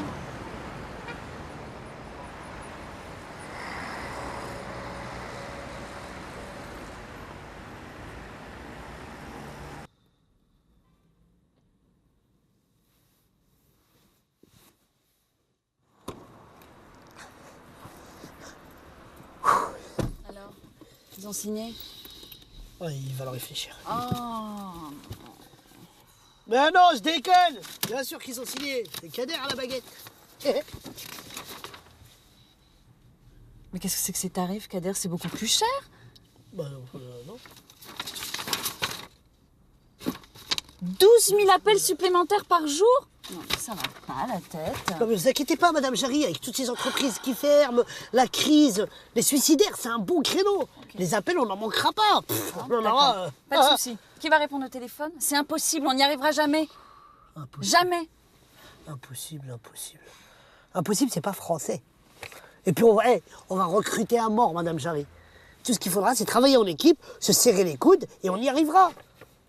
Alors, ils ont signé? Ouais, il va leur réfléchir. Oh. Mais non, je déconne. Bien sûr qu'ils ont signé. C'est Kader à la baguette. Mais qu'est-ce que c'est que ces tarifs, Kader? C'est beaucoup plus cher? Bah non. 12 000 appels supplémentaires par jour? Non, ça va pas la tête. Non, mais vous inquiétez pas, Madame Jarry, avec toutes ces entreprises qui ferment, la crise, les suicidaires, c'est un bon créneau. Okay. Les appels, on n'en manquera pas. Pas de souci. Qui va répondre au téléphone? C'est impossible, on n'y arrivera jamais. Impossible. Jamais. Impossible. Impossible, c'est pas français. Et puis, on va recruter à mort, Madame Jarry. Tout ce qu'il faudra, c'est travailler en équipe, se serrer les coudes, et on y arrivera.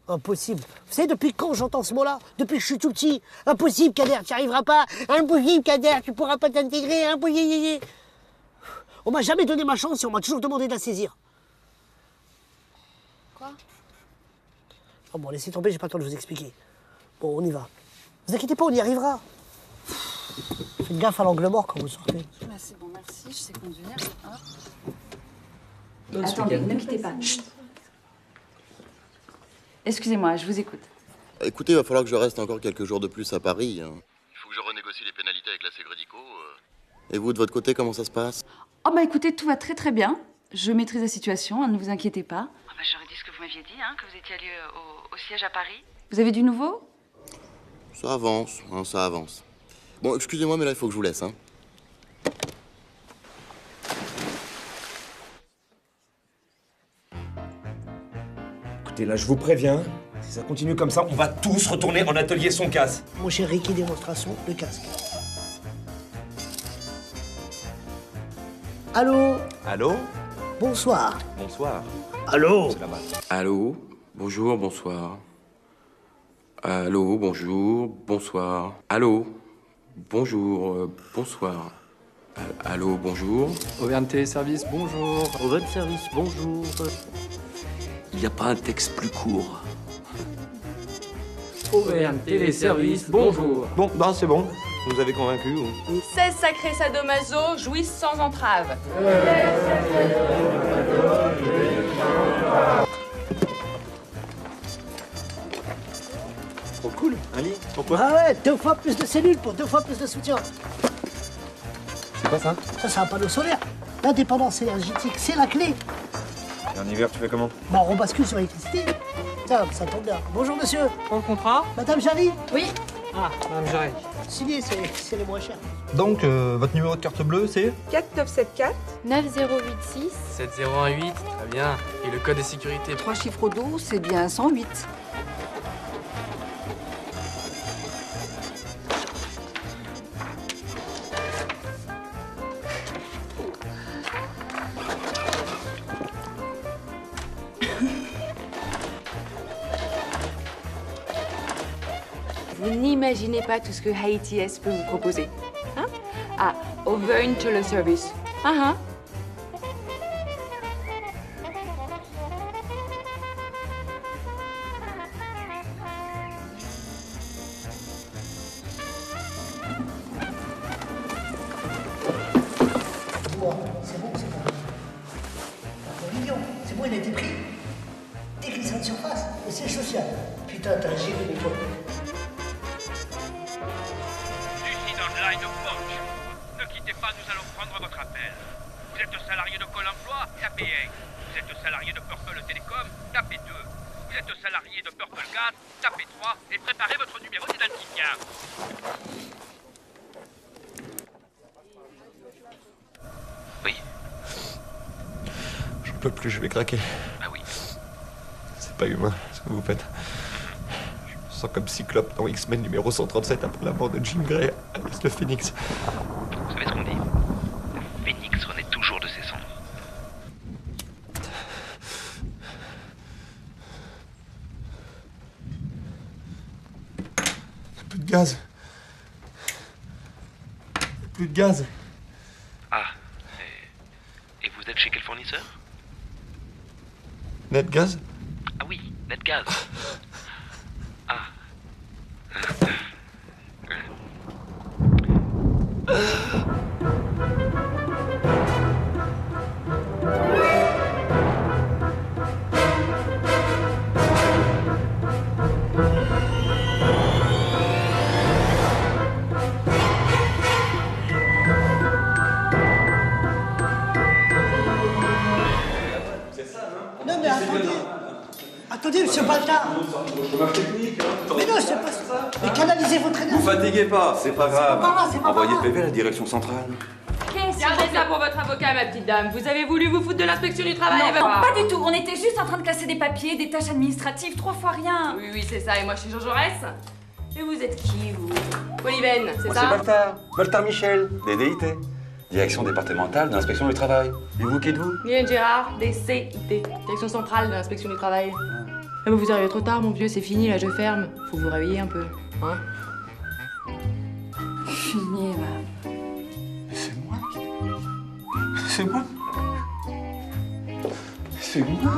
Impossible. Vous savez, depuis quand j'entends ce mot-là? Depuis que je suis tout petit. Impossible, Kader, tu n'y arriveras pas. Impossible, Kader, tu pourras pas t'intégrer. Impossible. On m'a jamais donné ma chance et on m'a toujours demandé de la saisir. Quoi? Oh bon, laissez tomber, j'ai pas le temps de vous expliquer. Bon, on y va. Vous inquiétez pas, on y arrivera. Faites gaffe à l'angle mort quand vous sortez. Ah, c'est bon, merci, je sais conduire. Attendez, ne quittez pas. Chut. Excusez-moi, je vous écoute. Écoutez, il va falloir que je reste encore quelques jours de plus à Paris. Hein. Il faut que je renégocie les pénalités avec la Ségrédico. Et vous, de votre côté, comment ça se passe? Oh bah écoutez, tout va très très bien. Je maîtrise la situation, ne vous inquiétez pas. Oh bah, j'aurais dit ce que vous m'aviez dit, que vous étiez allé au siège à Paris. Vous avez du nouveau? Ça avance, ça avance. Bon, excusez-moi, mais là, il faut que je vous laisse. Écoutez, là, je vous préviens, Si ça continue comme ça, on va tous retourner en atelier son casse. Mon cher Ricky, démonstration, le casque. Allô? Allô? Bonsoir. Bonsoir. Allô? Allô? Bonjour, bonsoir. Allô, bonjour, bonsoir. Allô? Bonjour, bonsoir. Allô, bonjour. Auvergne Téléservice, bonjour. Auvergne Service, bonjour. Il n'y a pas un texte plus court. Auvergne Téléservice, bonjour. Bon, bah c'est bon. Vous nous avez convaincus. 16 sacrés sadomaso jouissent sans entrave. Trop cool. Un lit? Pourquoi? Ah ouais, 2 fois plus de cellules pour 2 fois plus de soutien. C'est quoi ça? Ça, c'est un panneau solaire. L'indépendance énergétique, c'est la clé. Et en hiver, tu fais comment? Bah, on bascule sur l'électricité. Tiens, ça tombe bien. Bonjour, monsieur. Pour le contrat? Madame Jarry? Oui. Ah, Madame Jarry. Signé, c'est les moins chers. Donc, votre numéro de carte bleue, c'est? 4974 9086 7018, très bien. Et le code de sécurité? 3 chiffres d'eau, c'est bien 108. Vous n'imaginez pas tout ce que Haïti S peut vous proposer. Hein? Ah, Auvergne Téléservice. Ah, C'est bon, c'est bon. Mignon, c'est bon, il a été pris. Déglissant de surface, et c'est social. Putain, t'as un gilet de toi. Lucide Online Punch. Ne quittez pas, nous allons prendre votre appel. Vous êtes salarié de Pôle Emploi, tapez 1. Vous êtes salarié de Purple Télécom, tapez 2. Vous êtes salarié de Purple Gas, tapez 3 et préparez votre numéro d'identifiant. Oui. Je peux plus, je vais craquer. Bah oui. C'est pas humain ce que vous faites. Je me sens comme Cyclope dans X-Men numéro 137 après la mort de Jean Grey à l'Est de Phoenix. Vous savez ce qu'on dit? Le phénix renaît toujours de ses cendres. Plus de gaz. Plus de gaz. Ah. Et vous êtes chez quel fournisseur? Netgaz? Ah oui, Netgaz. Ah. Non, mais attendez. Attendez, monsieur Baltard. Mais non, c'est pas ça. Mais canalisez votre énergie. Vous fatiguez pas, c'est pas grave. pas grave, c'est pas Envoyez grave. PV à la direction centrale. Gardez ça pour votre avocat, ma petite dame. Vous avez voulu vous foutre de l'inspection du travail? Non, pas du tout. On était juste en train de classer des papiers, des tâches administratives, 3 fois rien. Oui, oui, c'est ça. Et moi, je suis Jean Jaurès. Et vous êtes qui, vous? Polyven, c'est Moi, ça? c'est Baltard. Baltard Michel, DDIT. Direction départementale d'inspection du travail. Et vous, qui êtes-vous? Mylène Gérard, DCIT. Direction centrale de l'inspection du travail. Ah, vous arrivez trop tard, mon vieux. C'est fini, là, je ferme. Faut vous réveiller un peu. Hein? Fini, va. C'est moi. C'est moi. C'est moi.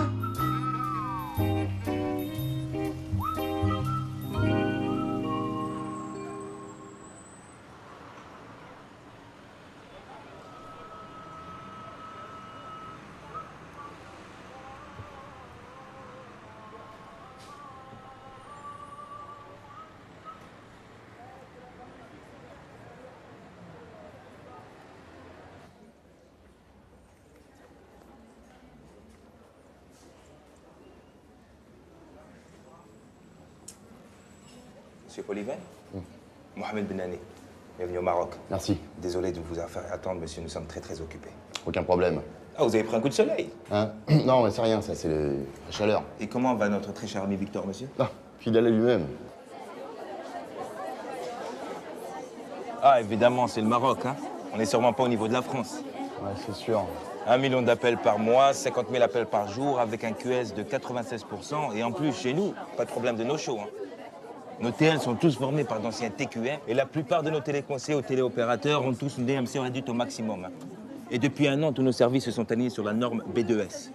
Monsieur Polyven? Mohamed Benani, bienvenue au Maroc. Merci. Désolé de vous avoir fait attendre, monsieur, nous sommes très très occupés. Aucun problème. Ah, vous avez pris un coup de soleil? Hein? Non, mais c'est rien, ça, c'est la chaleur. Et comment va notre très cher ami Victor, monsieur? Ah, Fidèle à lui-même. Ah, évidemment, c'est le Maroc, hein. On n'est sûrement pas au niveau de la France. Ouais, c'est sûr. 1 million d'appels par mois, 50 000 appels par jour, avec un QS de 96%. Et en plus, chez nous, pas de problème de no-show, hein. Nos TL sont tous formés par d'anciens TQM et la plupart de nos téléconseillers ou téléopérateurs ont tous une DMC réduite au maximum, hein. Et depuis 1 an, tous nos services se sont alignés sur la norme B2S.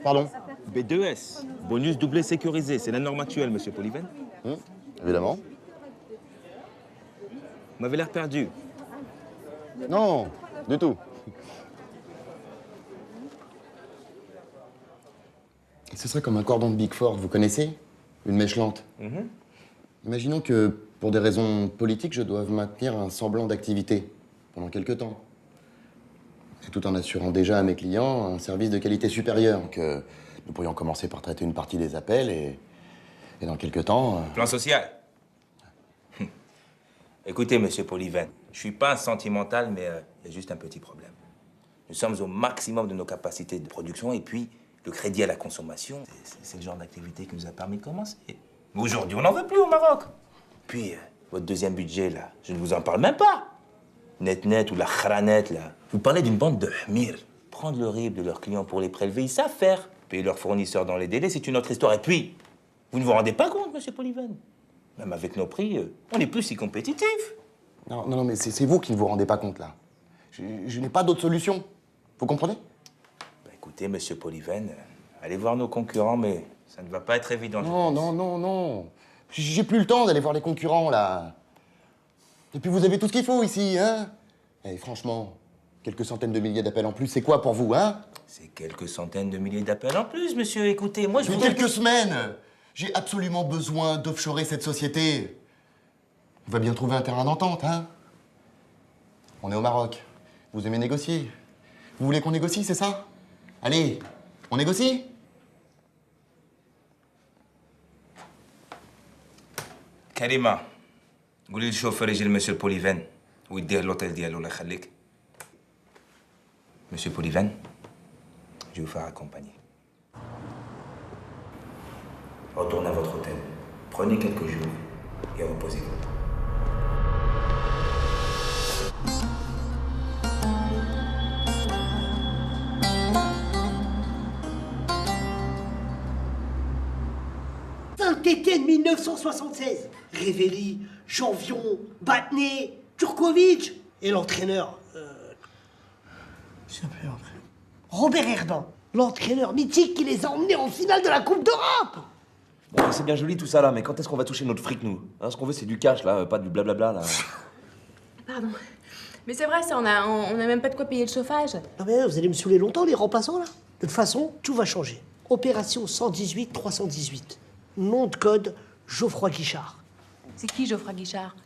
Pardon? B2S, bonus doublé sécurisé, c'est la norme actuelle, monsieur Polyven. Évidemment. Vous m'avez l'air perdu. Non, du tout. Ce serait comme un cordon de Big Ford, vous connaissez? Une mèche lente. Imaginons que, pour des raisons politiques, je doive maintenir un semblant d'activité pendant quelques temps. C'est tout en assurant déjà à mes clients un service de qualité supérieure. Donc, nous pourrions commencer par traiter une partie des appels et dans quelques temps... Plan social. Écoutez, monsieur Polyven, je suis pas un sentimental, mais il y a juste un petit problème. Nous sommes au maximum de nos capacités de production et puis le crédit à la consommation, c'est le genre d'activité qui nous a permis de commencer. Aujourd'hui, on n'en veut plus au Maroc. Puis, votre deuxième budget, là, je ne vous en parle même pas. Net ou la khranet, là. Vous parlez d'une bande de hmir. Prendre le RIB de leurs clients pour les prélever, ils savent faire. Payer leurs fournisseurs dans les délais, c'est une autre histoire. Et puis, vous ne vous rendez pas compte, monsieur Polyven? Même avec nos prix, on n'est plus si compétitifs. Non, mais c'est vous qui ne vous rendez pas compte, là. Je n'ai pas d'autre solution. Vous comprenez? Bah, écoutez, monsieur Polyven, allez voir nos concurrents, mais ça ne va pas être évident. Non. J'ai plus le temps d'aller voir les concurrents, là. Et puis vous avez tout ce qu'il faut ici, hein? Et franchement, quelques centaines de milliers d'appels en plus, c'est quoi pour vous, hein? C'est quelques centaines de milliers d'appels en plus, monsieur. Écoutez, moi je Mais vous... quelques semaines! J'ai absolument besoin d'offshorer cette société. On va bien trouver un terrain d'entente, hein? On est au Maroc. Vous aimez négocier. Vous voulez qu'on négocie, c'est ça? Allez, on négocie? Karima, قولي للشوفير يجي لمسيو بوليفان ويديه لوطيل ديالو الله يخليك. Monsieur Polyven, je vais vous faire accompagner. Retournez à votre hôtel. Prenez quelques jours et reposez-vous. Saint-Étienne 1976. Révéli, Janvion, Batné, Turkovic. Et l'entraîneur... Je sais plus l'entraîneur. Robert Herdan, l'entraîneur mythique qui les a emmenés en finale de la Coupe d'Europe. Bon, c'est bien joli tout ça là, mais quand est-ce qu'on va toucher notre fric, nous hein? Ce qu'on veut, c'est du cash là, pas du blablabla là. Pardon. Mais c'est vrai, ça, on a même pas de quoi payer le chauffage. Non mais vous allez me saouler longtemps, les remplaçants, là. De toute façon, tout va changer. Opération 118-318. Nom de code, Geoffroy Guichard. C'est qui, Geoffroy Guichard?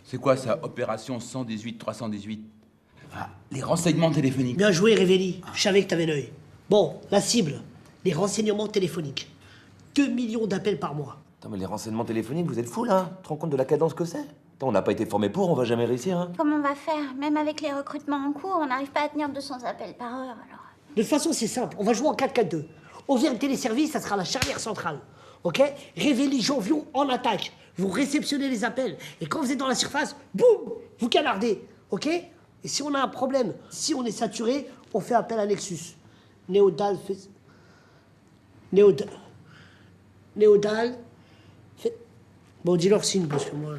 C'est quoi ça, opération 118-318? Ah, les renseignements téléphoniques. Bien joué, Révéli. Je savais que t'avais l'œil. Bon, la cible, les renseignements téléphoniques. 2 millions d'appels par mois. Attends, mais les renseignements téléphoniques, vous êtes fous là? Tu te rends compte de la cadence que c'est? Attends, on n'a pas été formé pour, on va jamais réussir, hein? Comment on va faire? Même avec les recrutements en cours, on n'arrive pas à tenir 200 appels par heure, alors. De toute façon, c'est simple. On va jouer en 4-4-2. On vient de téléservice, ça sera la charnière centrale. Ok? Révéli, Janvion, en attaque. Vous réceptionnez les appels. Et quand vous êtes dans la surface, boum! Vous canardez. Ok? Et si on a un problème, si on est saturé, on fait appel à Nexus. Néodal fait... Néodal fait... Bon, dis leur signe, parce que moi...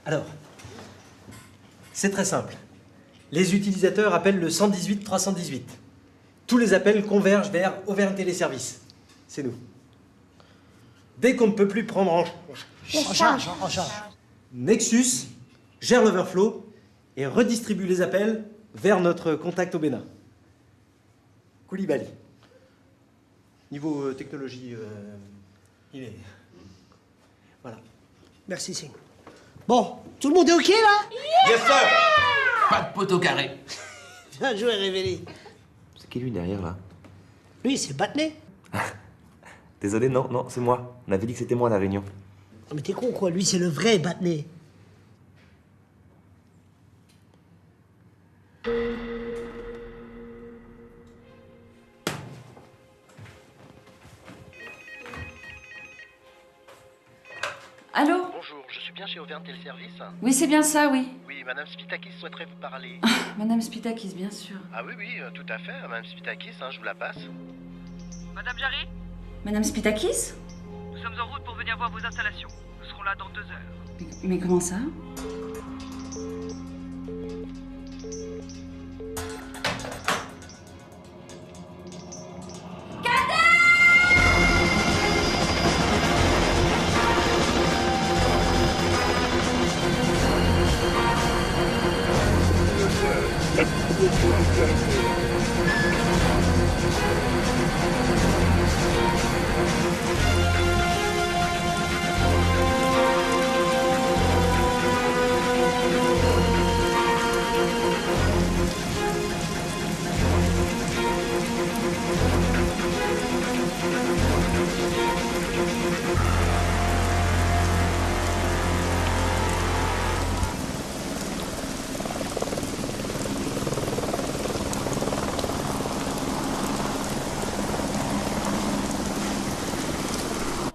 Alors, c'est très simple. Les utilisateurs appellent le 118-318. Tous les appels convergent vers Auvergne Téléservice. C'est nous. Dès qu'on ne peut plus prendre en charge, Nexus gère l'overflow et redistribue les appels vers notre contact au Bénin. Koulibaly. Niveau technologie, il est... Voilà. Merci, Singh. Bon, tout le monde est OK, là? Yes, sir! Pas de poteau carré. Bien joué, Révéli. C'est qui lui derrière là? Lui, c'est Batné. Désolé, non, c'est moi. On avait dit que c'était moi à la réunion. Non, mais t'es con, quoi. Lui, c'est le vrai Batné. Allô? Bonjour, je suis bien chez Auvergne Téléservice. Oui, c'est bien ça, oui. Oui, Madame Spitakis souhaiterait vous parler. Madame Spitakis, bien sûr. Ah oui, tout à fait, Madame Spitakis, je vous la passe. Madame Jarry, Madame Spitakis? nous sommes en route pour venir voir vos installations. Nous serons là dans 2 heures. Mais comment ça?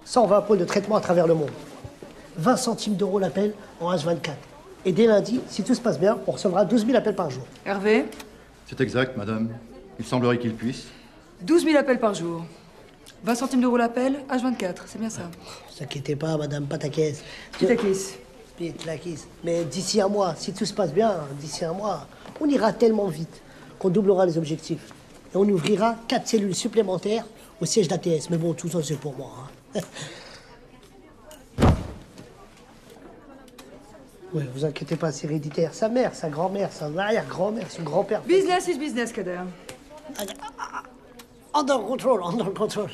Ça, on va un pôle de traitement à travers le monde. 20 centimes d'euros l'appel en H24. Et dès lundi, si tout se passe bien, on recevra 12 000 appels par jour. Hervé, C'est exact, madame. Il semblerait qu'il puisse. 12 000 appels par jour. 20 centimes d'euros l'appel, H24, c'est bien ça. Ne vous inquiétez pas, madame Patakis. Pitakis. Pitakis. Mais d'ici un mois, si tout se passe bien, d'ici un mois, on ira tellement vite qu'on doublera les objectifs. Et on ouvrira 4 cellules supplémentaires au siège d'ATS. Mais bon, tout ça, c'est pour moi. Ouais, vous inquiétez pas, c'est héréditaire. Sa mère, sa grand-mère, sa arrière-grand-mère, son grand-père. Business is business, Kader. Under control, under control.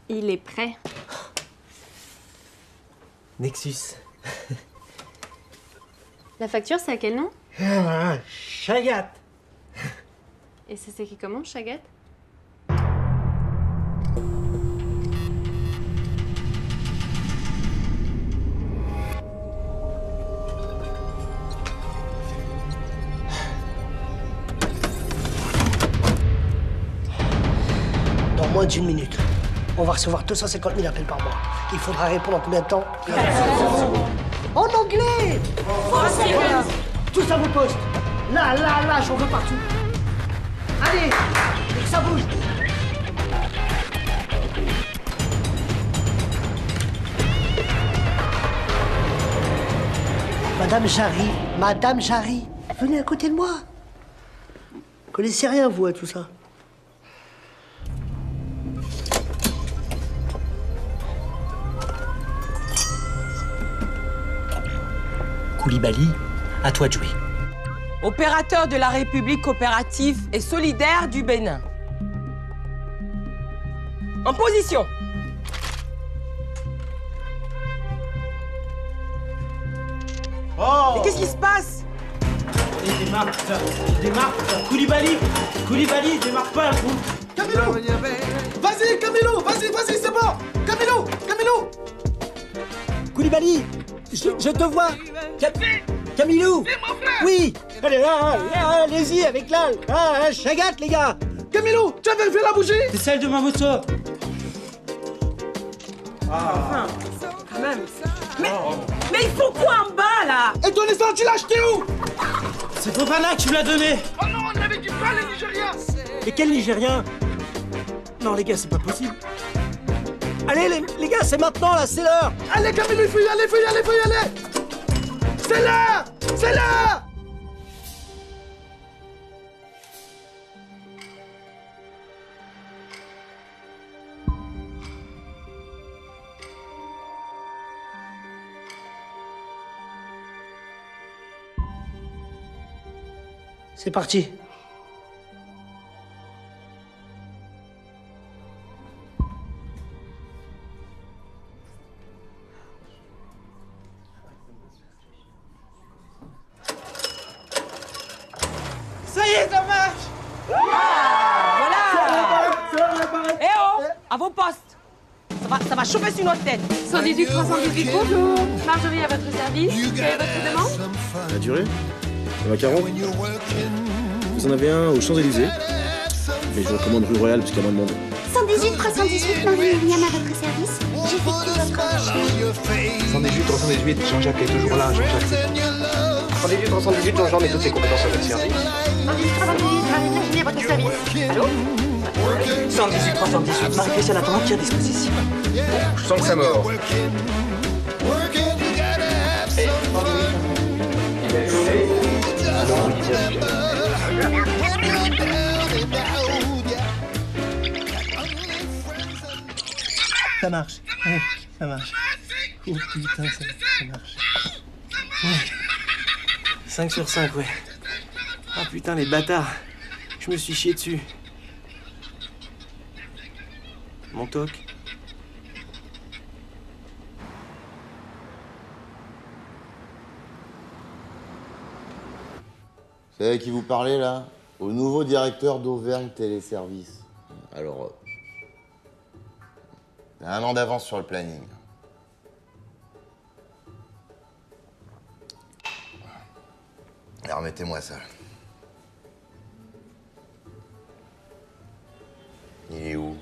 Il est prêt. Nexus. La facture, c'est à quel nom? Chagat. Et ça s'écrit comment, Chagat? Dans moins d'1 minute, on va recevoir 250 000 appels par mois. Il faudra répondre en combien de temps? En anglais! Voilà. Tous à vos postes. Là, j'en veux partout. Allez, et que ça bouge. Madame Jarry, venez à côté de moi. Vous connaissez rien, vous, à tout ça? Koulibaly, à toi de jouer. Opérateur de la République coopérative et solidaire du Bénin. En position. Oh! Mais qu'est-ce qui se passe? Il démarre, putain. Il démarre, putain. Koulibaly, il démarre pas, vous. Camilo! Vas-y, Camilo! Vas-y, c'est bon! Camilo! Koulibaly, je te vois. Camilo! Oui! Allez, allez-y avec l'âle. Chagat, les gars! Camilo, tu avais fait la bougie? C'est celle de ma moto. Enfin, quand même. Mais ils font quoi en bas, là? Et ton essence, tu l'as acheté où? C'est Fofana que tu me l'as donné. Oh non, on avait dit pas les Nigériens! Et quel Nigérien? Non, les gars, c'est pas possible. Allez, les gars, c'est maintenant, là, c'est l'heure. Allez, Camilo, il faut y aller! C'est l'heure! C'est parti. Ça y est, ça marche! Voilà! Eh oh! À vos postes! Ça va chauffer sur notre tête! 118 318, bonjour. Marjorie à votre service. Quelle est votre demande? La durée? Le macaron? Vous en avez un aux Champs-Élysées. Mais je vous recommande rue Royale parce qu'il y a moins de monde. 118 318, Marie-William à votre service. J'effectue votre recherche. 118 318, Jean-Jacques est toujours là, Jean-Jacques. 118 318, Jean-Jean met toutes ses compétences à votre service. 118 318, Marie-William à votre service. Allô 118 318, Marie-Christiane attend entière disposition. Je sens que ça mord. Ça marche. Ouais, ça marche. Oh putain, ça marche. Ouais. 5 sur 5, ouais. Ah putain, les bâtards. Je me suis chié dessus. Mon toc. C'est avec qui vous parlez, là? Au nouveau directeur d'Auvergne Téléservice. Alors, t'as 1 an d'avance sur le planning. Alors, remettez-moi ça. Il est où?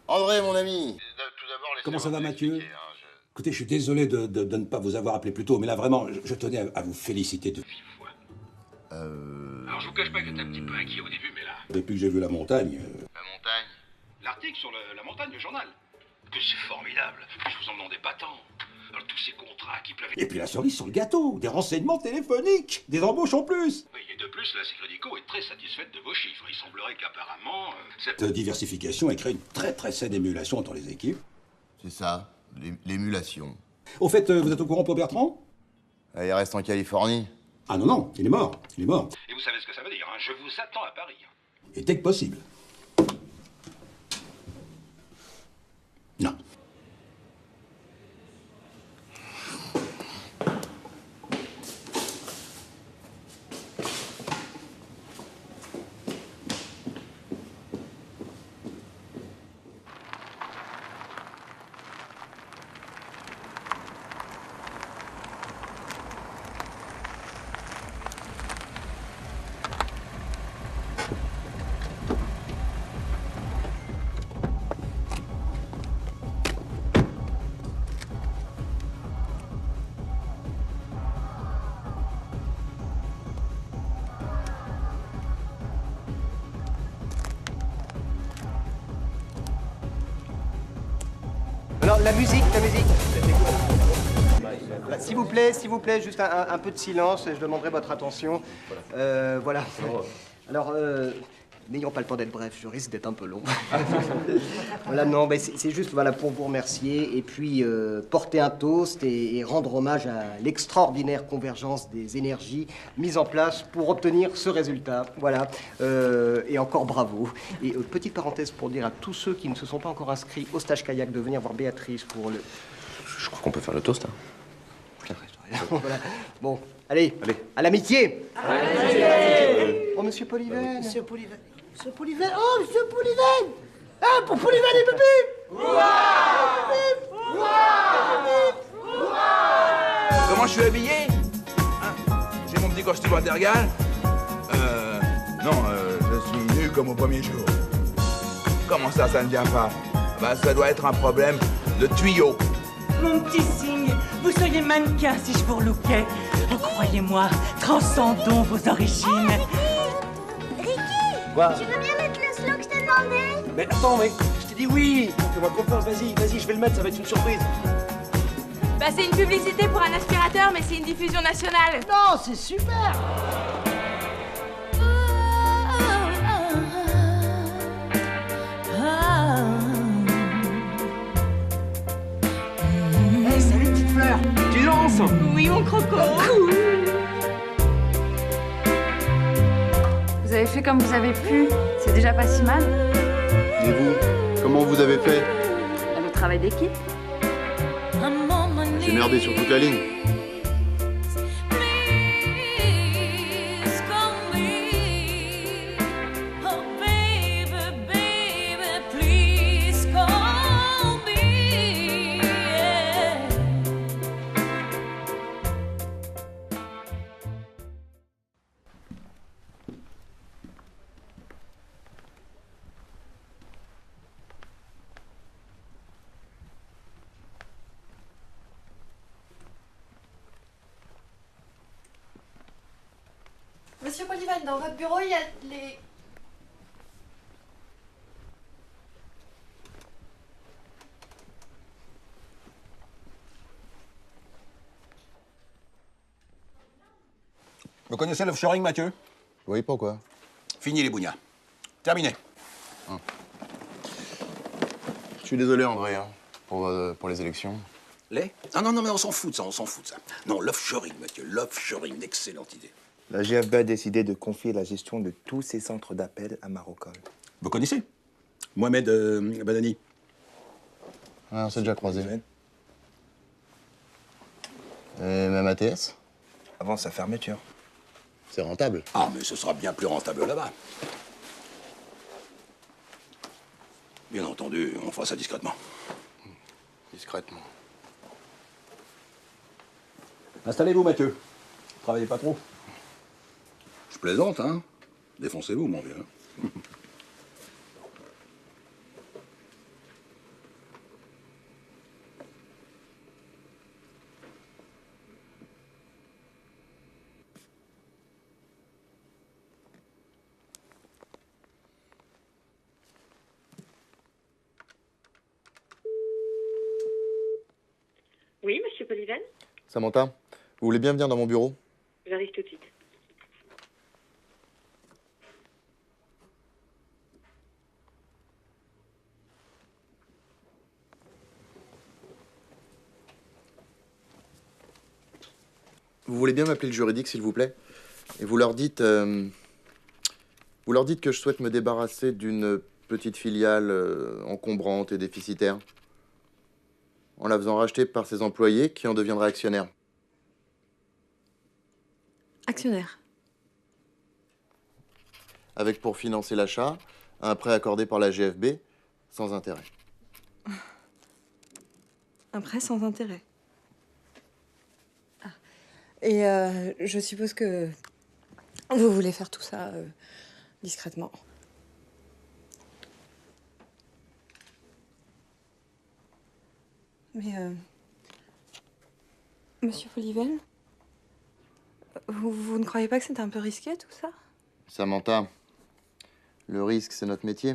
André, mon ami. Comment ça va, Mathieu? Écoutez, je suis désolé de ne pas vous avoir appelé plus tôt, mais là, vraiment, je tenais à vous féliciter de vive voix. Alors, je vous cache pas que j'étais un petit peu inquiet au début, mais là... Depuis que j'ai vu la montagne... La montagne? L'article sur la montagne, le journal. Que c'est formidable. Je vous en demandais pas tant. Alors, tous ces contrats qui pleuvent... Et puis la cerise sur le gâteau, des renseignements téléphoniques, des embauches en plus. Oui, et de plus, la Sécrédico est très satisfaite de vos chiffres. Il semblerait qu'apparemment... Cette diversification ait créé une très saine émulation entre les équipes. C'est ça, l'émulation. Au fait, vous êtes au courant pour Bertrand? Il reste en Californie. Ah non, il est mort. Il est mort. Et vous savez ce que ça veut dire, hein? Je vous attends à Paris. Et dès que possible. Non. Alors, la musique. Bah, s'il vous plaît, juste un peu de silence, je demanderai votre attention. Voilà. Alors, n'ayons pas le temps d'être bref, je risque d'être un peu long. Voilà, non, mais c'est juste voilà, pour vous remercier et puis porter un toast et rendre hommage à l'extraordinaire convergence des énergies mises en place pour obtenir ce résultat. Voilà. Et encore bravo. Et petite parenthèse pour dire à tous ceux qui ne se sont pas encore inscrits au stage kayak de venir voir Béatrice pour le... Je crois qu'on peut faire le toast. Hein. Voilà. Bon, allez, à l'amitié. Oh, monsieur Polyven. Monsieur Polyven. Monsieur Polyven. Oh, monsieur Polyven. Ah, pour Polyven et Pépi. Comment je suis habillé hein? J'ai mon petit costume Watergal. Non, je suis nu comme au premier jour. Comment ça ne vient pas? Bah, ça doit être un problème de tuyau. Mon petit cygne, vous seriez mannequin si je vous relookais. Oh, croyez-moi, transcendons vos origines. Ricky, Quoi? tu veux bien mettre le slow que je t'ai demandé? Mais attends, mais je t'ai dit oui. Fais-moi confiance, vas-y, je vais le mettre, ça va être une surprise. Bah, c'est une publicité pour un aspirateur, mais c'est une diffusion nationale. Non, c'est super. Hey, salut petite fleur. Tu lances? Oui, mon croco. Cool. Vous avez fait comme vous avez pu, c'est déjà pas si mal. Et vous, comment vous avez fait? Le travail d'équipe. J'ai merdé sur toute la ligne. Monsieur Polyven, dans votre bureau, il y a les... Vous connaissez l'offshoring, Mathieu? Oui, pourquoi? Fini les bougnats. Terminé. Je suis désolé, André, hein, pour les élections. Les? Ah non, non, mais on s'en fout de ça, on s'en fout de ça. Non, l'offshoring, Mathieu, l'offshoring, d'excellente idée. La GFB a décidé de confier la gestion de tous ces centres d'appel à Marocol. Vous connaissez? Mohamed Badani. Ouais, on s'est déjà croisés. Et même ATS? Avant sa fermeture. C'est rentable. Ah, mais ce sera bien plus rentable là-bas. Bien entendu, on fera ça discrètement. Discrètement. Installez-vous, Mathieu. Travaillez pas trop. Je plaisante, hein. Défoncez-vous, mon vieux. Oui, monsieur Polyven? Samantha, vous voulez bien venir dans mon bureau? J'arrive tout de suite. Vous voulez bien m'appeler le juridique, s'il vous plaît? Et vous leur dites que je souhaite me débarrasser d'une petite filiale encombrante et déficitaire, en la faisant racheter par ses employés qui en deviendraient actionnaires. Actionnaire. Avec pour financer l'achat, un prêt accordé par la GFB, sans intérêt. Un prêt sans intérêt. Ah. Et je suppose que vous voulez faire tout ça discrètement. Mais, monsieur Polyven, vous ne croyez pas que c'est un peu risqué, tout ça? Samantha, le risque, c'est notre métier.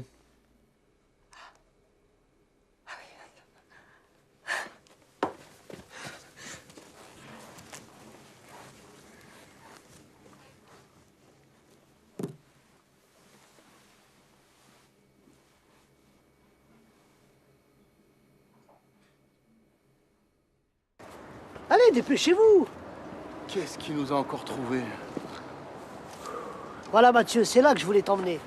Allez, dépêchez-vous! Qu'est-ce qui nous a encore trouvés? Voilà, Mathieu, c'est là que je voulais t'emmener.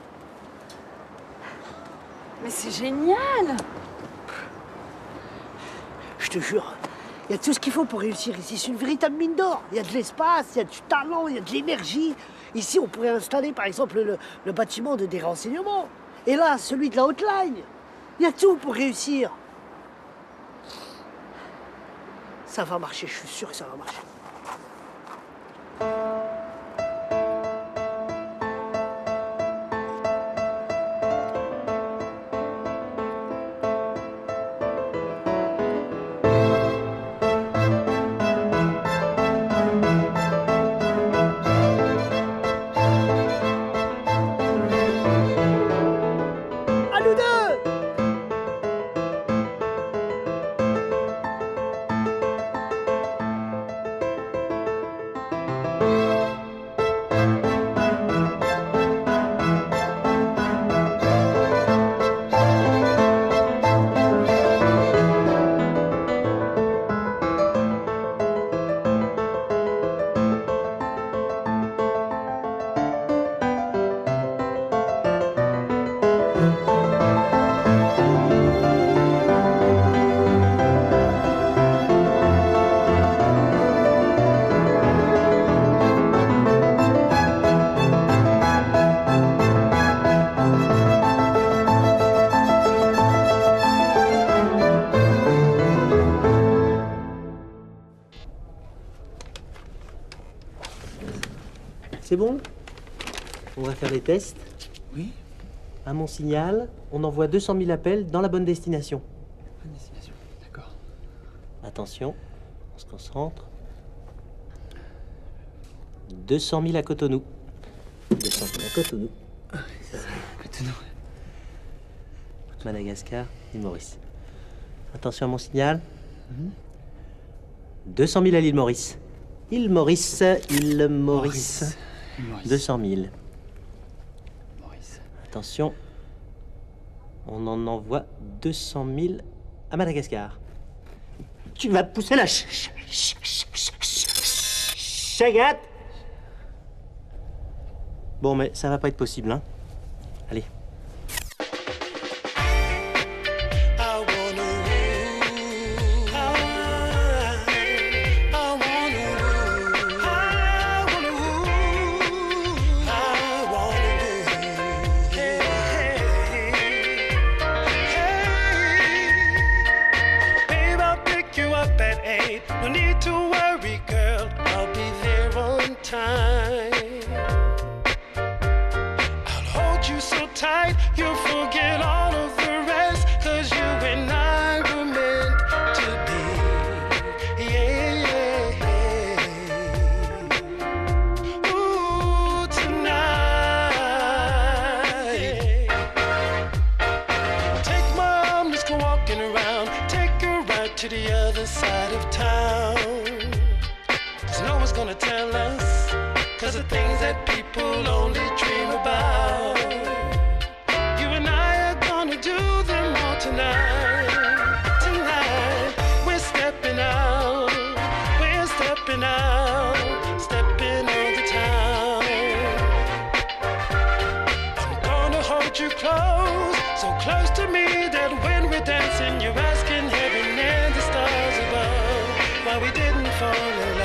Mais c'est génial! Je te jure, il y a tout ce qu'il faut pour réussir ici. C'est une véritable mine d'or. Il y a de l'espace, il y a du talent, il y a de l'énergie. Ici, on pourrait installer, par exemple, le bâtiment des renseignements. Et là, celui de la hotline. Il y a tout pour réussir. Ça va marcher, je suis sûr que ça va marcher. À nous deux! C'est bon? On va faire les tests. Oui. À mon signal, on envoie 200 000 appels dans la bonne destination. Bonne destination, d'accord. Attention, on se concentre. 200 000 à Cotonou. Cotonou. Cotonou. Madagascar, l'île Maurice. Attention à mon signal. 200 000 à l'île Maurice. Île Maurice, île Maurice. 200 000. Attention. On en envoie 200 000 à Madagascar. Tu vas pousser la chagate. Bon, mais ça va pas être possible, hein. Allez. No need to worry, girl, I'll be there on time. I'll hold you so tight, you'll forget all of the rest, 'cause you and I were meant to be. Yeah. Ooh, tonight. Take my arm, let's go walking around. Take a ride to the other side of town. 'Cause no one's gonna tell us, 'cause the things that people only dream about, you and I are gonna do them all tonight. Tonight, we're stepping out, stepping on the town. I'm gonna hold you close, so close to me that when we're dancing, you're asking heaven and the stars above why we didn't fall in love.